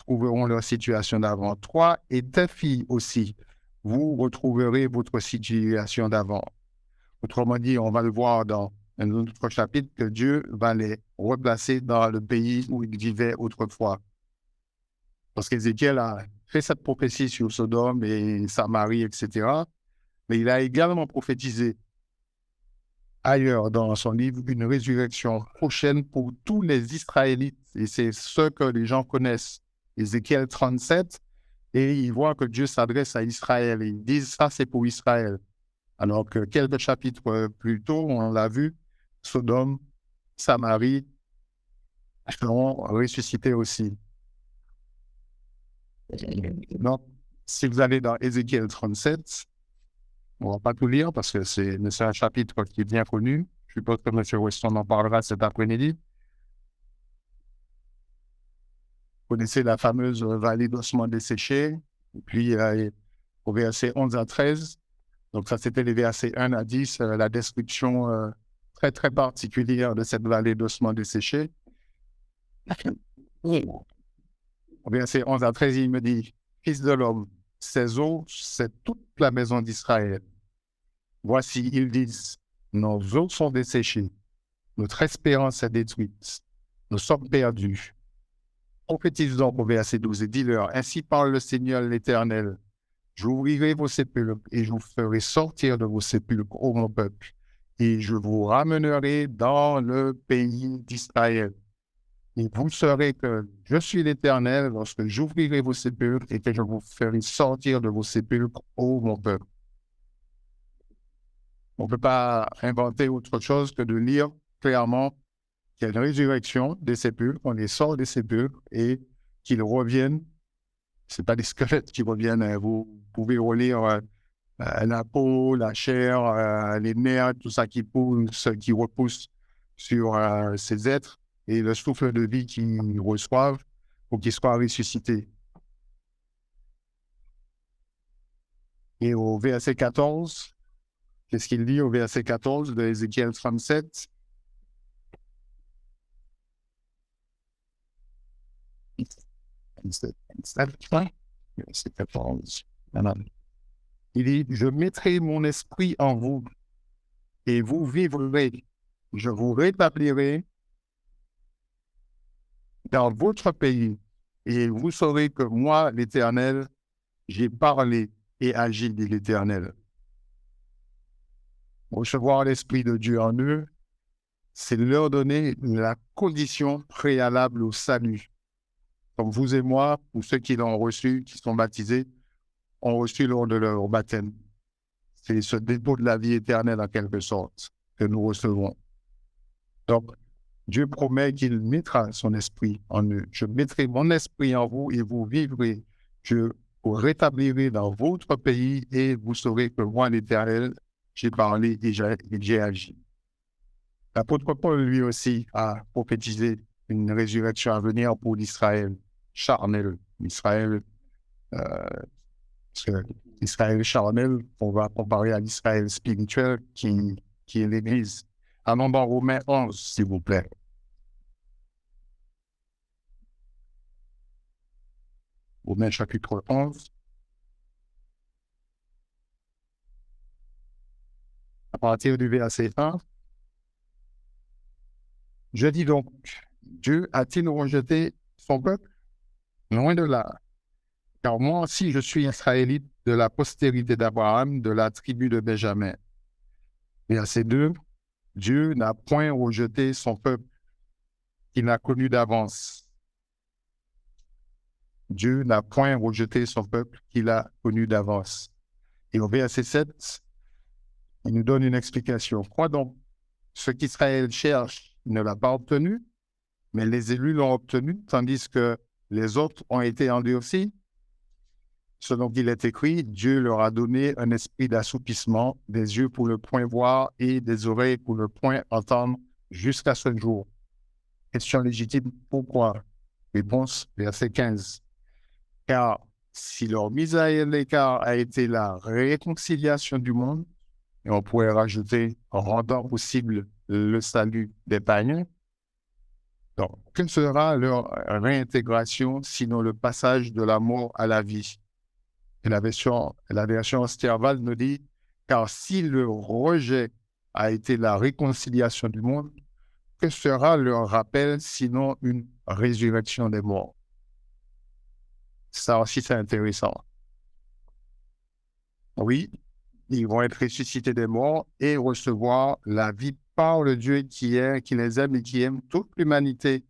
trouveront leur situation d'avant. Toi et tes filles aussi, vous retrouverez votre situation d'avant. Autrement dit, on va le voir dans un autre chapitre, que Dieu va les replacer dans le pays où ils vivaient autrefois. Parce qu'Ézéchiel a fait cette prophétie sur Sodome et Samarie, etc. Mais il a également prophétisé ailleurs dans son livre une résurrection prochaine pour tous les Israélites. Et c'est ce que les gens connaissent. Ézéchiel 37, et ils voient que Dieu s'adresse à Israël. Et ils disent, ça c'est pour Israël. Alors que quelques chapitres plus tôt, on l'a vu, Sodome, Samarie seront ressuscités aussi. Donc, si vous allez dans Ézéchiel 37, on ne va pas tout lire parce que c'est un chapitre qui est bien connu. Je suppose que M. Weston en parlera cet après-midi. Vous connaissez la fameuse vallée d'ossements desséchés. Et puis, au verset 11 à 13, donc ça c'était les versets 1 à 10, la description très, très particulière de cette vallée d'ossements desséchés. Au verset 11 à 13, il me dit, « Fils de l'homme, ces eaux, c'est toute la maison d'Israël. Voici, ils disent, nos eaux sont desséchées, notre espérance est détruite, nous sommes perdus. » Prophétise donc au verset 12 et dis-leur, « Ainsi parle le Seigneur l'Éternel, j'ouvrirai vos sépulcres et je vous ferai sortir de vos sépulcres, ô mon peuple, et je vous ramènerai dans le pays d'Israël. Et vous saurez que je suis l'Éternel lorsque j'ouvrirai vos sépulcres et que je vous ferai sortir de vos sépulcres, ô mon peuple. » On ne peut pas inventer autre chose que de lire clairement qu'il y a une résurrection des sépulcres, on les sort des sépulcres et qu'ils reviennent. Ce n'est pas des squelettes qui reviennent. Vous pouvez relire la peau, la chair, les nerfs, tout ça qui pousse, qui repousse sur ces êtres et le souffle de vie qu'ils reçoivent pour qu'ils soient ressuscités. Et au verset 14, qu'est-ce qu'il dit au verset 14 de Ézéchiel 37? Verset 14. Il dit, « Je mettrai mon esprit en vous et vous vivrez. Je vous rétablirai dans votre pays et vous saurez que moi, l'Éternel, j'ai parlé et agi, dit l'Éternel. » Recevoir l'Esprit de Dieu en eux, c'est leur donner la condition préalable au salut. Comme vous et moi, ou ceux qui l'ont reçu, qui sont baptisés, ont reçu lors de leur baptême. C'est ce dépôt de la vie éternelle en quelque sorte que nous recevons. Donc, Dieu promet qu'il mettra son esprit en eux. Je mettrai mon esprit en vous et vous vivrez. Je vous rétablirai dans votre pays et vous saurez que moi, l'Éternel, j'ai parlé et j'ai agi. L'apôtre Paul, lui aussi, a prophétisé une résurrection à venir pour l'Israël charnel. L'Israël charnel, on va comparer à l'Israël spirituel qui est l'Église. Allons dans Romains 11, s'il vous plaît. Romains chapitre 11. À partir du verset 1. Je dis donc, Dieu a-t-il rejeté son peuple? Loin de là. Car moi aussi, je suis israélite de la postérité d'Abraham, de la tribu de Benjamin. Verset 2. Dieu n'a point rejeté son peuple qu'il a connu d'avance. Dieu n'a point rejeté son peuple qu'il a connu d'avance. Et au verset 7, il nous donne une explication. Quoi donc? Ce qu'Israël cherche ne l'a pas obtenu, mais les élus l'ont obtenu, tandis que les autres ont été endurcis. Selon qu'il est écrit, Dieu leur a donné un esprit d'assoupissement, des yeux pour le point voir et des oreilles pour le point entendre jusqu'à ce jour. Question légitime, pourquoi? Réponse, verset 15. Car si leur mise à l'écart a été la réconciliation du monde, et on pourrait rajouter en rendant possible le salut des païens, donc, que sera leur réintégration sinon le passage de la mort à la vie? Et la version Sterval nous dit, car si le rejet a été la réconciliation du monde, que sera leur rappel sinon une résurrection des morts? Ça aussi, c'est intéressant. Oui, ils vont être ressuscités des morts et recevoir la vie par le Dieu qui les aime et qui aime toute l'humanité.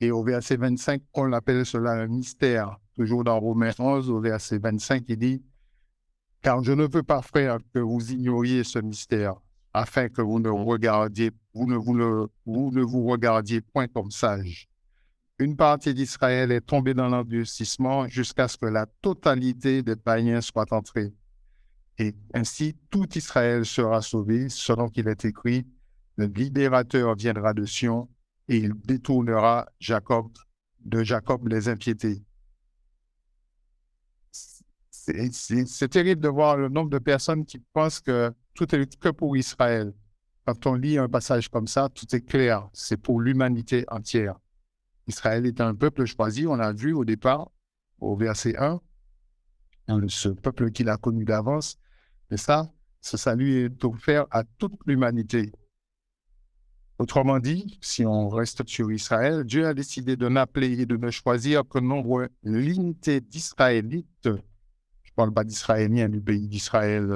Et au verset 25, on appelle cela un mystère. Toujours dans Romains 11, au verset 25, il dit « Car je ne veux pas, frère, que vous ignoriez ce mystère, afin que vous ne vous regardiez point comme sages. Une partie d'Israël est tombée dans l'endurcissement jusqu'à ce que la totalité des païens soit entrée. Et ainsi, tout Israël sera sauvé, selon qu'il est écrit, le libérateur viendra de Sion et il détournera de Jacob les impiétés. » C'est terrible de voir le nombre de personnes qui pensent que tout est que pour Israël. quand on lit un passage comme ça, tout est clair. C'est pour l'humanité entière. Israël est un peuple choisi, on l'a vu au départ, au verset 1, ce peuple qu'il a connu d'avance. Et ça, ce salut est offert à toute l'humanité. Autrement dit, si on reste sur Israël, Dieu a décidé de n'appeler et de ne choisir que nombre limité d'Israélites. Je ne parle pas d'Israéliens du pays d'Israël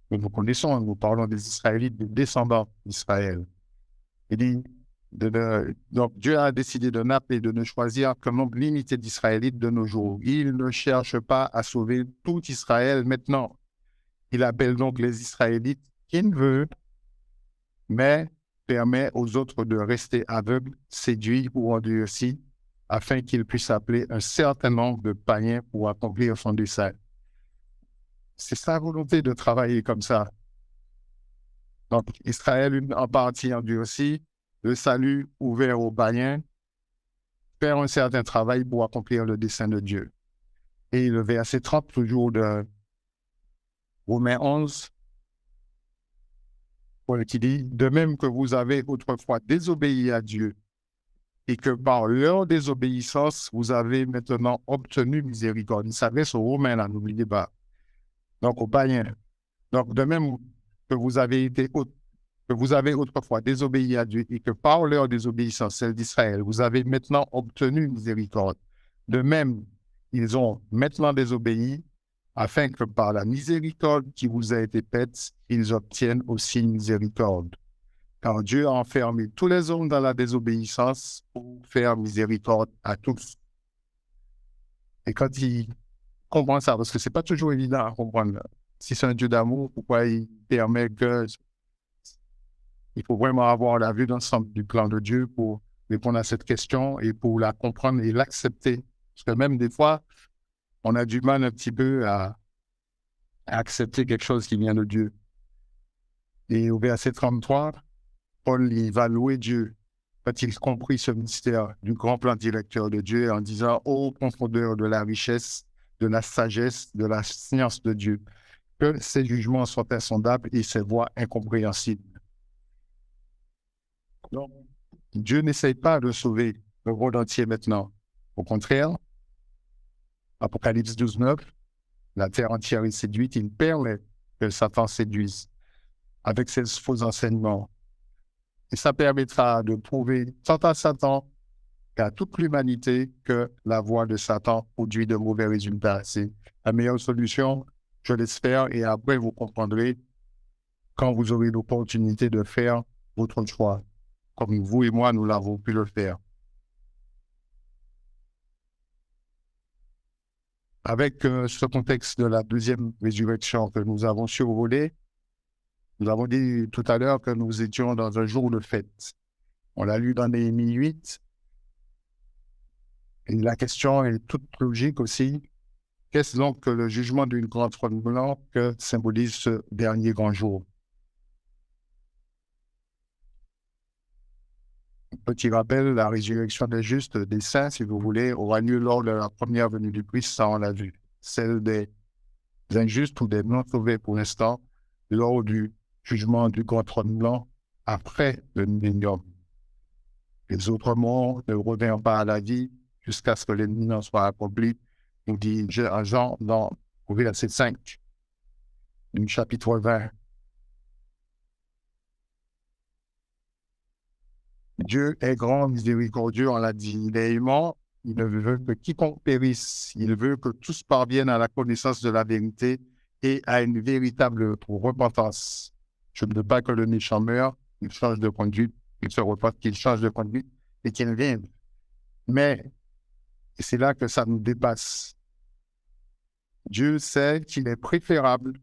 que nous connaissons, nous parlons des Israélites, des descendants d'Israël. Il dit, donc Dieu a décidé de n'appeler et de ne choisir qu'un nombre limité d'Israélites de nos jours. Il ne cherche pas à sauver tout Israël maintenant. Il appelle donc les Israélites qu'il veut, mais permet aux autres de rester aveugles, séduits ou endurcis, afin qu'ils puissent appeler un certain nombre de païens pour accomplir son dessein. C'est sa volonté de travailler comme ça. Donc, Israël en partie endurci, le salut ouvert aux païens, faire un certain travail pour accomplir le dessein de Dieu. Et le verset 30, toujours de Romains 11, qui dit, de même que vous avez autrefois désobéi à Dieu, et que par leur désobéissance, vous avez maintenant obtenu miséricorde. Il s'adresse aux Romains, là, n'oubliez pas. Donc, aux païens. Donc, de même que vous avez autrefois désobéi à Dieu, et que par leur désobéissance, celle d'Israël, vous avez maintenant obtenu miséricorde. De même, ils ont maintenant désobéi, afin que par la miséricorde qui vous a été faite, ils obtiennent aussi miséricorde. Car Dieu a enfermé tous les hommes dans la désobéissance pour faire miséricorde à tous. Et quand il comprend ça, parce que c'est pas toujours évident à comprendre, si c'est un Dieu d'amour, pourquoi il permet que... Il faut vraiment avoir la vue d'ensemble du plan de Dieu pour répondre à cette question et pour la comprendre et l'accepter. Parce que même des fois, on a du mal un petit peu à accepter quelque chose qui vient de Dieu. Et au verset 33, Paul il va louer Dieu quand il comprit ce mystère du grand plan directeur de Dieu en disant « Ô profondeur de la richesse, de la sagesse, de la science de Dieu, que ses jugements sont insondables et ses voies incompréhensibles. » Donc, Dieu n'essaye pas de sauver le monde entier maintenant. Au contraire, Apocalypse 12, 9, la terre entière est séduite, il permet que Satan séduise avec ses faux enseignements. Et ça permettra de prouver tant à Satan qu'à toute l'humanité que la voie de Satan produit de mauvais résultats. C'est la meilleure solution, je l'espère, et après vous comprendrez quand vous aurez l'opportunité de faire votre choix, comme vous et moi, nous l'avons pu le faire. Avec ce contexte de la deuxième résurrection que nous avons survolé, nous avons dit tout à l'heure que nous étions dans un jour de fête. On l'a lu dans Néhémie 8. Et la question est toute logique aussi. Qu'est-ce donc que le jugement d'une grande trône blanc que symbolise ce dernier grand jour? Petit rappel, la résurrection des justes, des saints, si vous voulez, aura lieu lors de la première venue du Christ, ça on l'a vu. Celle des injustes ou des non-sauvés pour l'instant, lors du jugement du grand trône blanc, après le millénium. Les autres morts ne reviennent pas à la vie jusqu'à ce que l'éminence soit accomplie, nous dit Jean au verset 5, du chapitre 20. Dieu est grand, miséricordieux, on l'a dit. Il est aimant, il ne veut que quiconque périsse. Il veut que tous parviennent à la connaissance de la vérité et à une véritable repentance. Je ne veux pas que le méchant meure, qu'il change de conduite, qu'il se repente, qu'il change de conduite et qu'il vienne. Mais c'est là que ça nous dépasse. Dieu sait qu'il est préférable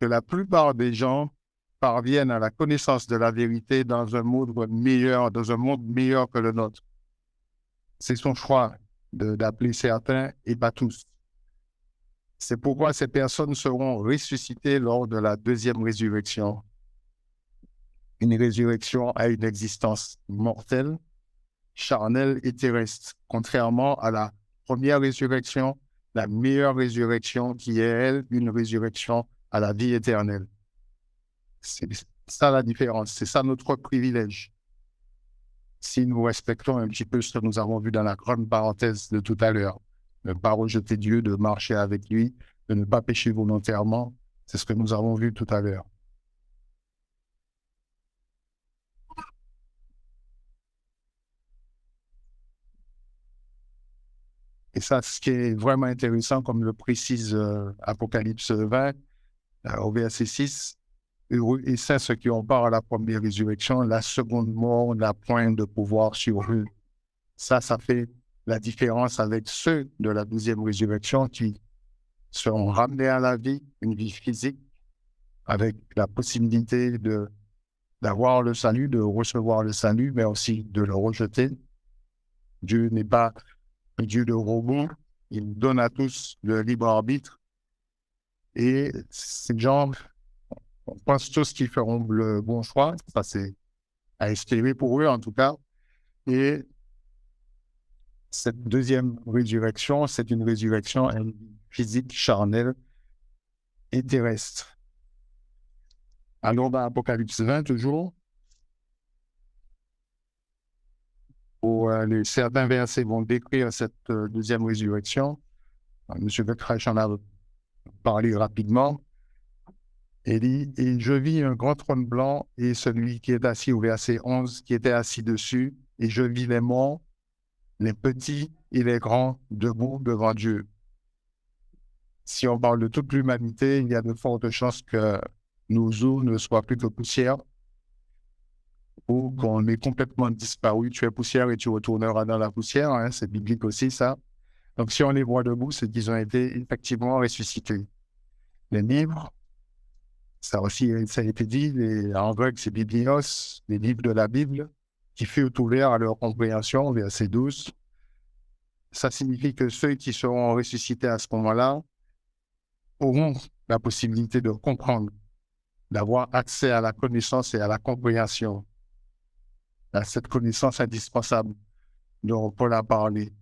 que la plupart des gens parviennent à la connaissance de la vérité dans un monde meilleur que le nôtre. C'est son choix d'appeler certains et pas tous. C'est pourquoi ces personnes seront ressuscitées lors de la deuxième résurrection. Une résurrection à une existence mortelle, charnelle et terrestre, contrairement à la première résurrection, la meilleure résurrection qui est, elle, une résurrection à la vie éternelle. C'est ça la différence, c'est ça notre privilège. Si nous respectons un petit peu ce que nous avons vu dans la grande parenthèse de tout à l'heure, ne pas rejeter Dieu, de marcher avec lui, de ne pas pécher volontairement, c'est ce que nous avons vu tout à l'heure. Et ça, ce qui est vraiment intéressant, comme le précise Apocalypse 20, au verset 6, heureux et saints ceux qui ont part à la première résurrection, la seconde mort n'a point de pouvoir sur eux. Ça fait la différence avec ceux de la deuxième résurrection qui seront ramenés à la vie, une vie physique, avec la possibilité d'avoir le salut, de recevoir le salut, mais aussi de le rejeter. Dieu n'est pas un Dieu de robots, il donne à tous le libre arbitre. Et ces gens, on pense tous qu'ils feront le bon choix, ça c'est à espérer pour eux en tout cas. Et cette deuxième résurrection, c'est une résurrection physique, charnelle et terrestre. Alors dans Apocalypse 20, toujours, où certains versets vont décrire cette deuxième résurrection. M. Beckreich en a parlé rapidement. Il dit, « Et je vis un grand trône blanc et celui qui est assis au verset 11, qui était assis dessus, et je vis les morts, les petits et les grands, debout devant Dieu. » Si on parle de toute l'humanité, il y a de fortes chances que nos os ne soient plus que poussière, ou qu'on ait complètement disparu. Tu es poussière et tu retourneras dans la poussière, hein, c'est biblique aussi ça. Donc si on les voit debout, c'est qu'ils ont été effectivement ressuscités. Les livres, ça aussi, ça a été dit, en grec c'est biblios, les livres de la Bible, qui furent ouverts à leur compréhension, verset 12. Ça signifie que ceux qui seront ressuscités à ce moment-là auront la possibilité de comprendre, d'avoir accès à la connaissance et à la compréhension, à cette connaissance indispensable dont Paul a parlé.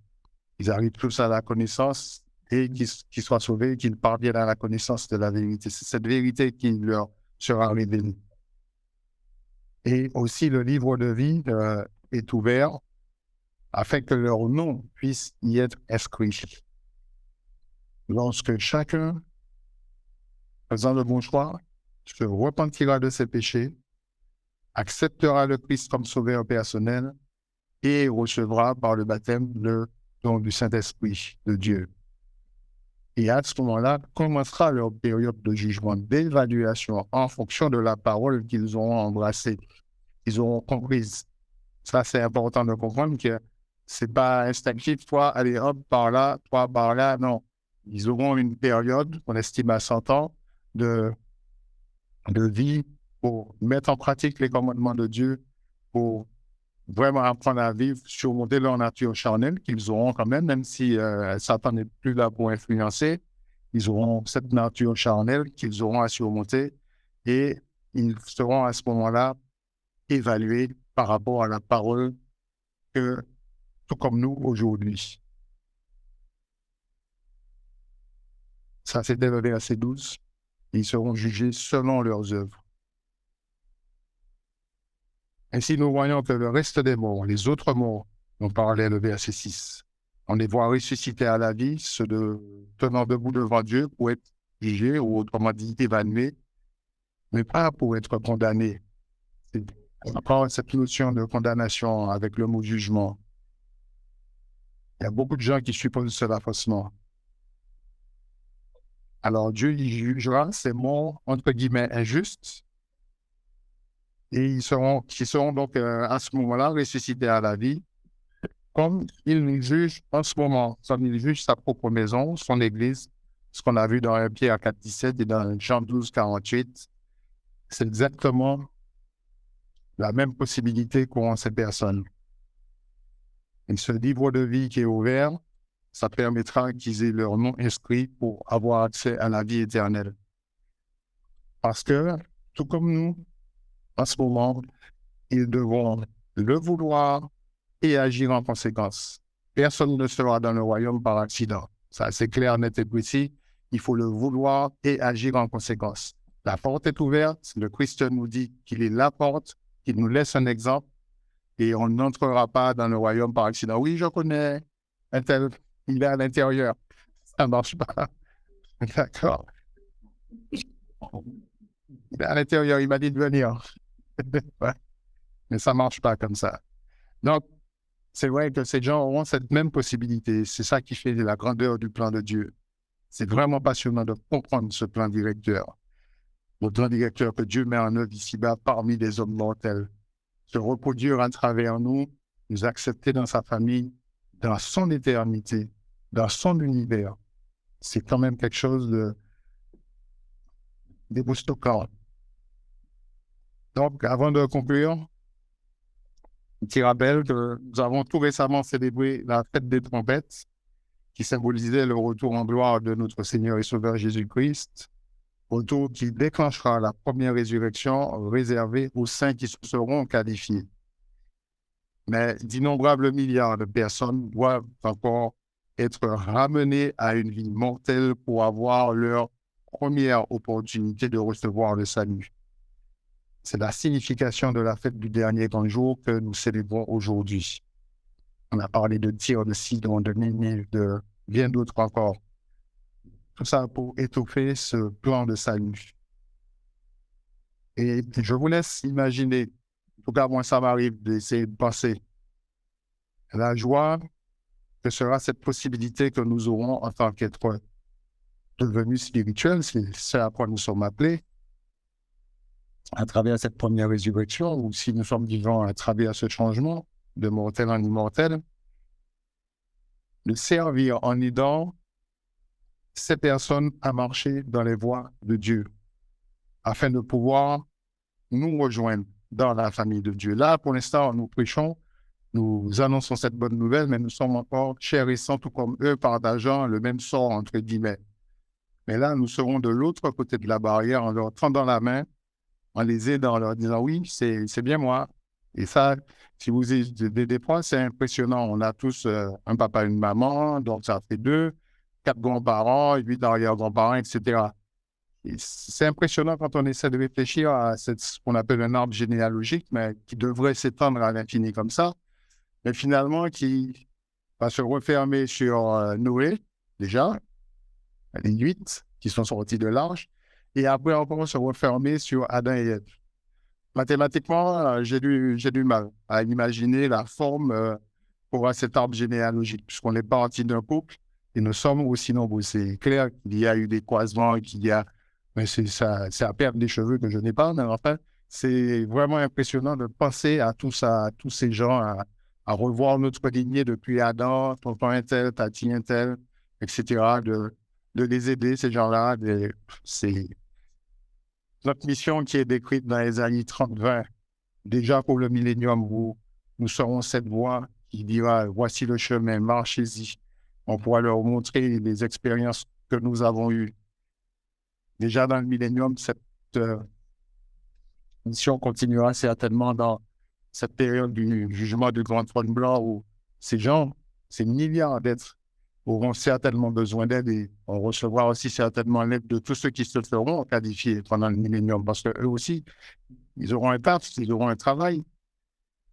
Ils arrivent tous à la connaissance et qu'ils soient sauvés, qu'ils parviennent à la connaissance de la vérité. C'est cette vérité qui leur sera révélée. Et aussi, le livre de vie est ouvert afin que leur nom puisse y être inscrit. Lorsque chacun, faisant le bon choix, se repentira de ses péchés, acceptera le Christ comme sauveur personnel et recevra par le baptême le don du Saint-Esprit de Dieu. Et à ce moment-là, commencera leur période de jugement, d'évaluation en fonction de la parole qu'ils auront embrassée, qu'ils auront comprise. Ça, c'est important de comprendre que c'est pas instinctif, toi, allez hop, par là, toi, par là, non. Ils auront une période, on estime à 100 ans, de vie pour mettre en pratique les commandements de Dieu, pour vraiment apprendre à vivre, surmonter leur nature charnelle qu'ils auront quand même si Satan n'est plus là pour influencer. Ils auront cette nature charnelle qu'ils auront à surmonter et ils seront à ce moment-là évalués par rapport à la parole que, tout comme nous aujourd'hui. Ça, c'était le verset 12. Ils seront jugés selon leurs œuvres. Ainsi, nous voyons que le reste des morts, les autres morts, dont parlait le verset 6, on les voit ressusciter à la vie, ceux tenant debout devant Dieu pour être jugés ou autrement dit évalués, mais pas pour être condamnés. C'est encore cette notion de condamnation avec le mot jugement. Il y a beaucoup de gens qui supposent cela faussement. Alors Dieu y jugera ces morts, entre guillemets, injustes, et qui seront donc à ce moment-là ressuscités à la vie, comme il nous juge en ce moment, comme il juge sa propre maison, son église, ce qu'on a vu dans 1 Pierre 4, 17 et dans Jean 12, 48, c'est exactement la même possibilité qu'ont ces personnes. Et ce livre de vie qui est ouvert, ça permettra qu'ils aient leur nom inscrit pour avoir accès à la vie éternelle. Parce que, tout comme nous, en ce moment, ils devront le vouloir et agir en conséquence. Personne ne sera dans le royaume par accident. Ça, c'est clair, net et précis. Il faut le vouloir et agir en conséquence. La porte est ouverte. Le Christ nous dit qu'il est la porte, qu'il nous laisse un exemple et on n'entrera pas dans le royaume par accident. Oui, je connais un tel, il est à l'intérieur. Ça ne marche pas. D'accord. Il est à l'intérieur, il m'a dit de venir. Ouais. Mais ça ne marche pas comme ça. Donc, c'est vrai que ces gens auront cette même possibilité. C'est ça qui fait la grandeur du plan de Dieu. C'est vraiment passionnant de comprendre ce plan directeur. Le plan directeur que Dieu met en œuvre ici-bas parmi les hommes mortels. Se reproduire à travers nous, nous accepter dans sa famille, dans son éternité, dans son univers. C'est quand même quelque chose d'époustouflant. Donc, avant de conclure, un petit rappel que nous avons tout récemment célébré la fête des trompettes, qui symbolisait le retour en gloire de notre Seigneur et Sauveur Jésus-Christ, retour qui déclenchera la première résurrection réservée aux saints qui se seront qualifiés. Mais d'innombrables milliards de personnes doivent encore être ramenées à une vie mortelle pour avoir leur première opportunité de recevoir le salut. C'est la signification de la fête du dernier grand jour que nous célébrons aujourd'hui. On a parlé de Tyr, de Sidon, de Ninive, de bien d'autres encore. Tout ça pour étoffer ce plan de salut. Et je vous laisse imaginer, en tout cas moi ça m'arrive d'essayer de penser, la joie que sera cette possibilité que nous aurons en tant qu'être devenus spirituels, c'est ce à quoi nous sommes appelés, à travers cette première résurrection, ou si nous sommes vivants à travers ce changement de mortel en immortel, de servir en aidant ces personnes à marcher dans les voies de Dieu, afin de pouvoir nous rejoindre dans la famille de Dieu. Là, pour l'instant, nous prêchons, nous annonçons cette bonne nouvelle, mais nous sommes encore chérissants, tout comme eux, partageant le même sort, entre guillemets. Mais là, nous serons de l'autre côté de la barrière en leur tendant la main, en les aidant, en leur disant « Oui, c'est bien moi ». Et ça, si vous avez des points, c'est impressionnant. On a tous un papa et une maman, donc ça fait 2, 4 grands-parents, 8 arrière-grands-parents, etc. Et c'est impressionnant quand on essaie de réfléchir à ce qu'on appelle un arbre généalogique, mais qui devrait s'étendre à l'infini comme ça, mais finalement qui va se refermer sur Noé, déjà, les 8 qui sont sortis de l'arche, et après encore se refermer sur Adam et Ève. Mathématiquement, j'ai du mal à imaginer la forme pour cet arbre généalogique, puisqu'on est parti d'un couple et nous sommes aussi nombreux. C'est clair qu'il y a eu des croisements, mais c'est à perdre des cheveux que je n'ai pas, mais enfin, c'est vraiment impressionnant de penser à tous ces gens, à revoir notre lignée depuis Adam, tonton un tel, tati un tel, etc., de les aider, ces gens-là. C'est notre mission qui est décrite dans les années 30-20, déjà pour le millénium, où nous serons cette voie qui dira « Voici le chemin, marchez-y ». On pourra leur montrer les expériences que nous avons eues. Déjà dans le millénium, cette mission continuera certainement dans cette période du jugement du grand trône blanc où ces gens, ces milliards d'êtres, auront certainement besoin d'aide et on recevra aussi certainement l'aide de tous ceux qui se feront qualifier pendant le millénium parce qu'eux aussi, ils auront un taf, ils auront un travail.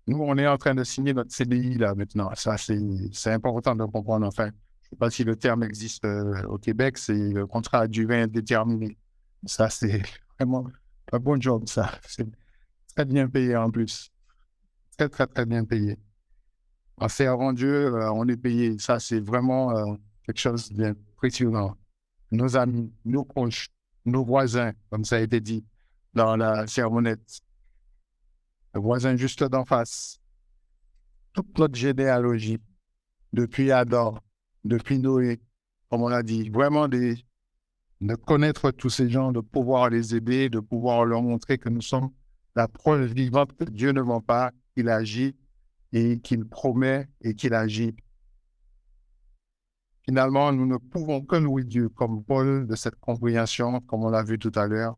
Nous, on est en train de signer notre CDI là maintenant. Ça, c'est important de comprendre. Enfin, je ne sais pas si le terme existe au Québec, c'est le contrat à durée indéterminée. Ça, c'est vraiment un bon job, ça. C'est très bien payé en plus. Très, très, très bien payé. En servant Dieu, on est payé. Ça, c'est vraiment quelque chose d'impressionnant. Nos amis, nos proches, nos voisins, comme ça a été dit dans la sermonnette. Le voisin juste d'en face. Toute notre généalogie, depuis Adam, depuis Noé, comme on l'a dit, vraiment de connaître tous ces gens, de pouvoir les aider, de pouvoir leur montrer que nous sommes la preuve vivante que Dieu ne ment pas, qu'il agit et qu'il promet et qu'il agit. Finalement, nous ne pouvons que louer Dieu comme Paul de cette compréhension, comme on l'a vu tout à l'heure.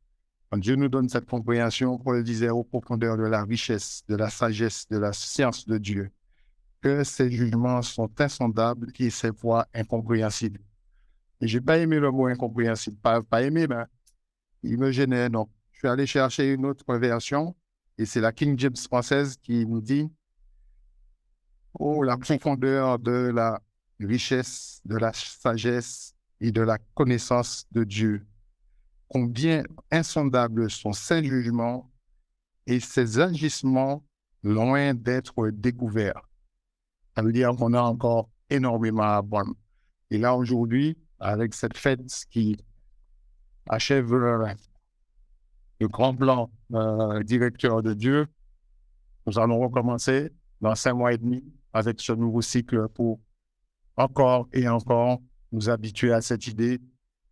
Quand Dieu nous donne cette compréhension, Paul disait aux profondeurs de la richesse, de la sagesse, de la science de Dieu, que ses jugements sont insondables et ses voies incompréhensibles. Et je n'ai pas aimé le mot incompréhensible, pas aimé, mais il me gênait. Donc, je suis allé chercher une autre version et c'est la King James française qui nous dit oh, la profondeur de la richesse, de la sagesse et de la connaissance de Dieu. Combien insondables sont ses jugements et ses agissements loin d'être découverts. Ça veut dire qu'on a encore énormément à apprendre. Et là, aujourd'hui, avec cette fête qui achève le grand plan directeur de Dieu, nous allons recommencer dans 5 mois et demi avec ce nouveau cycle pour encore et encore nous habituer à cette idée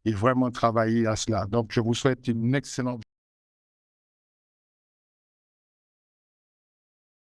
et vraiment travailler à cela. Donc, je vous souhaite une excellente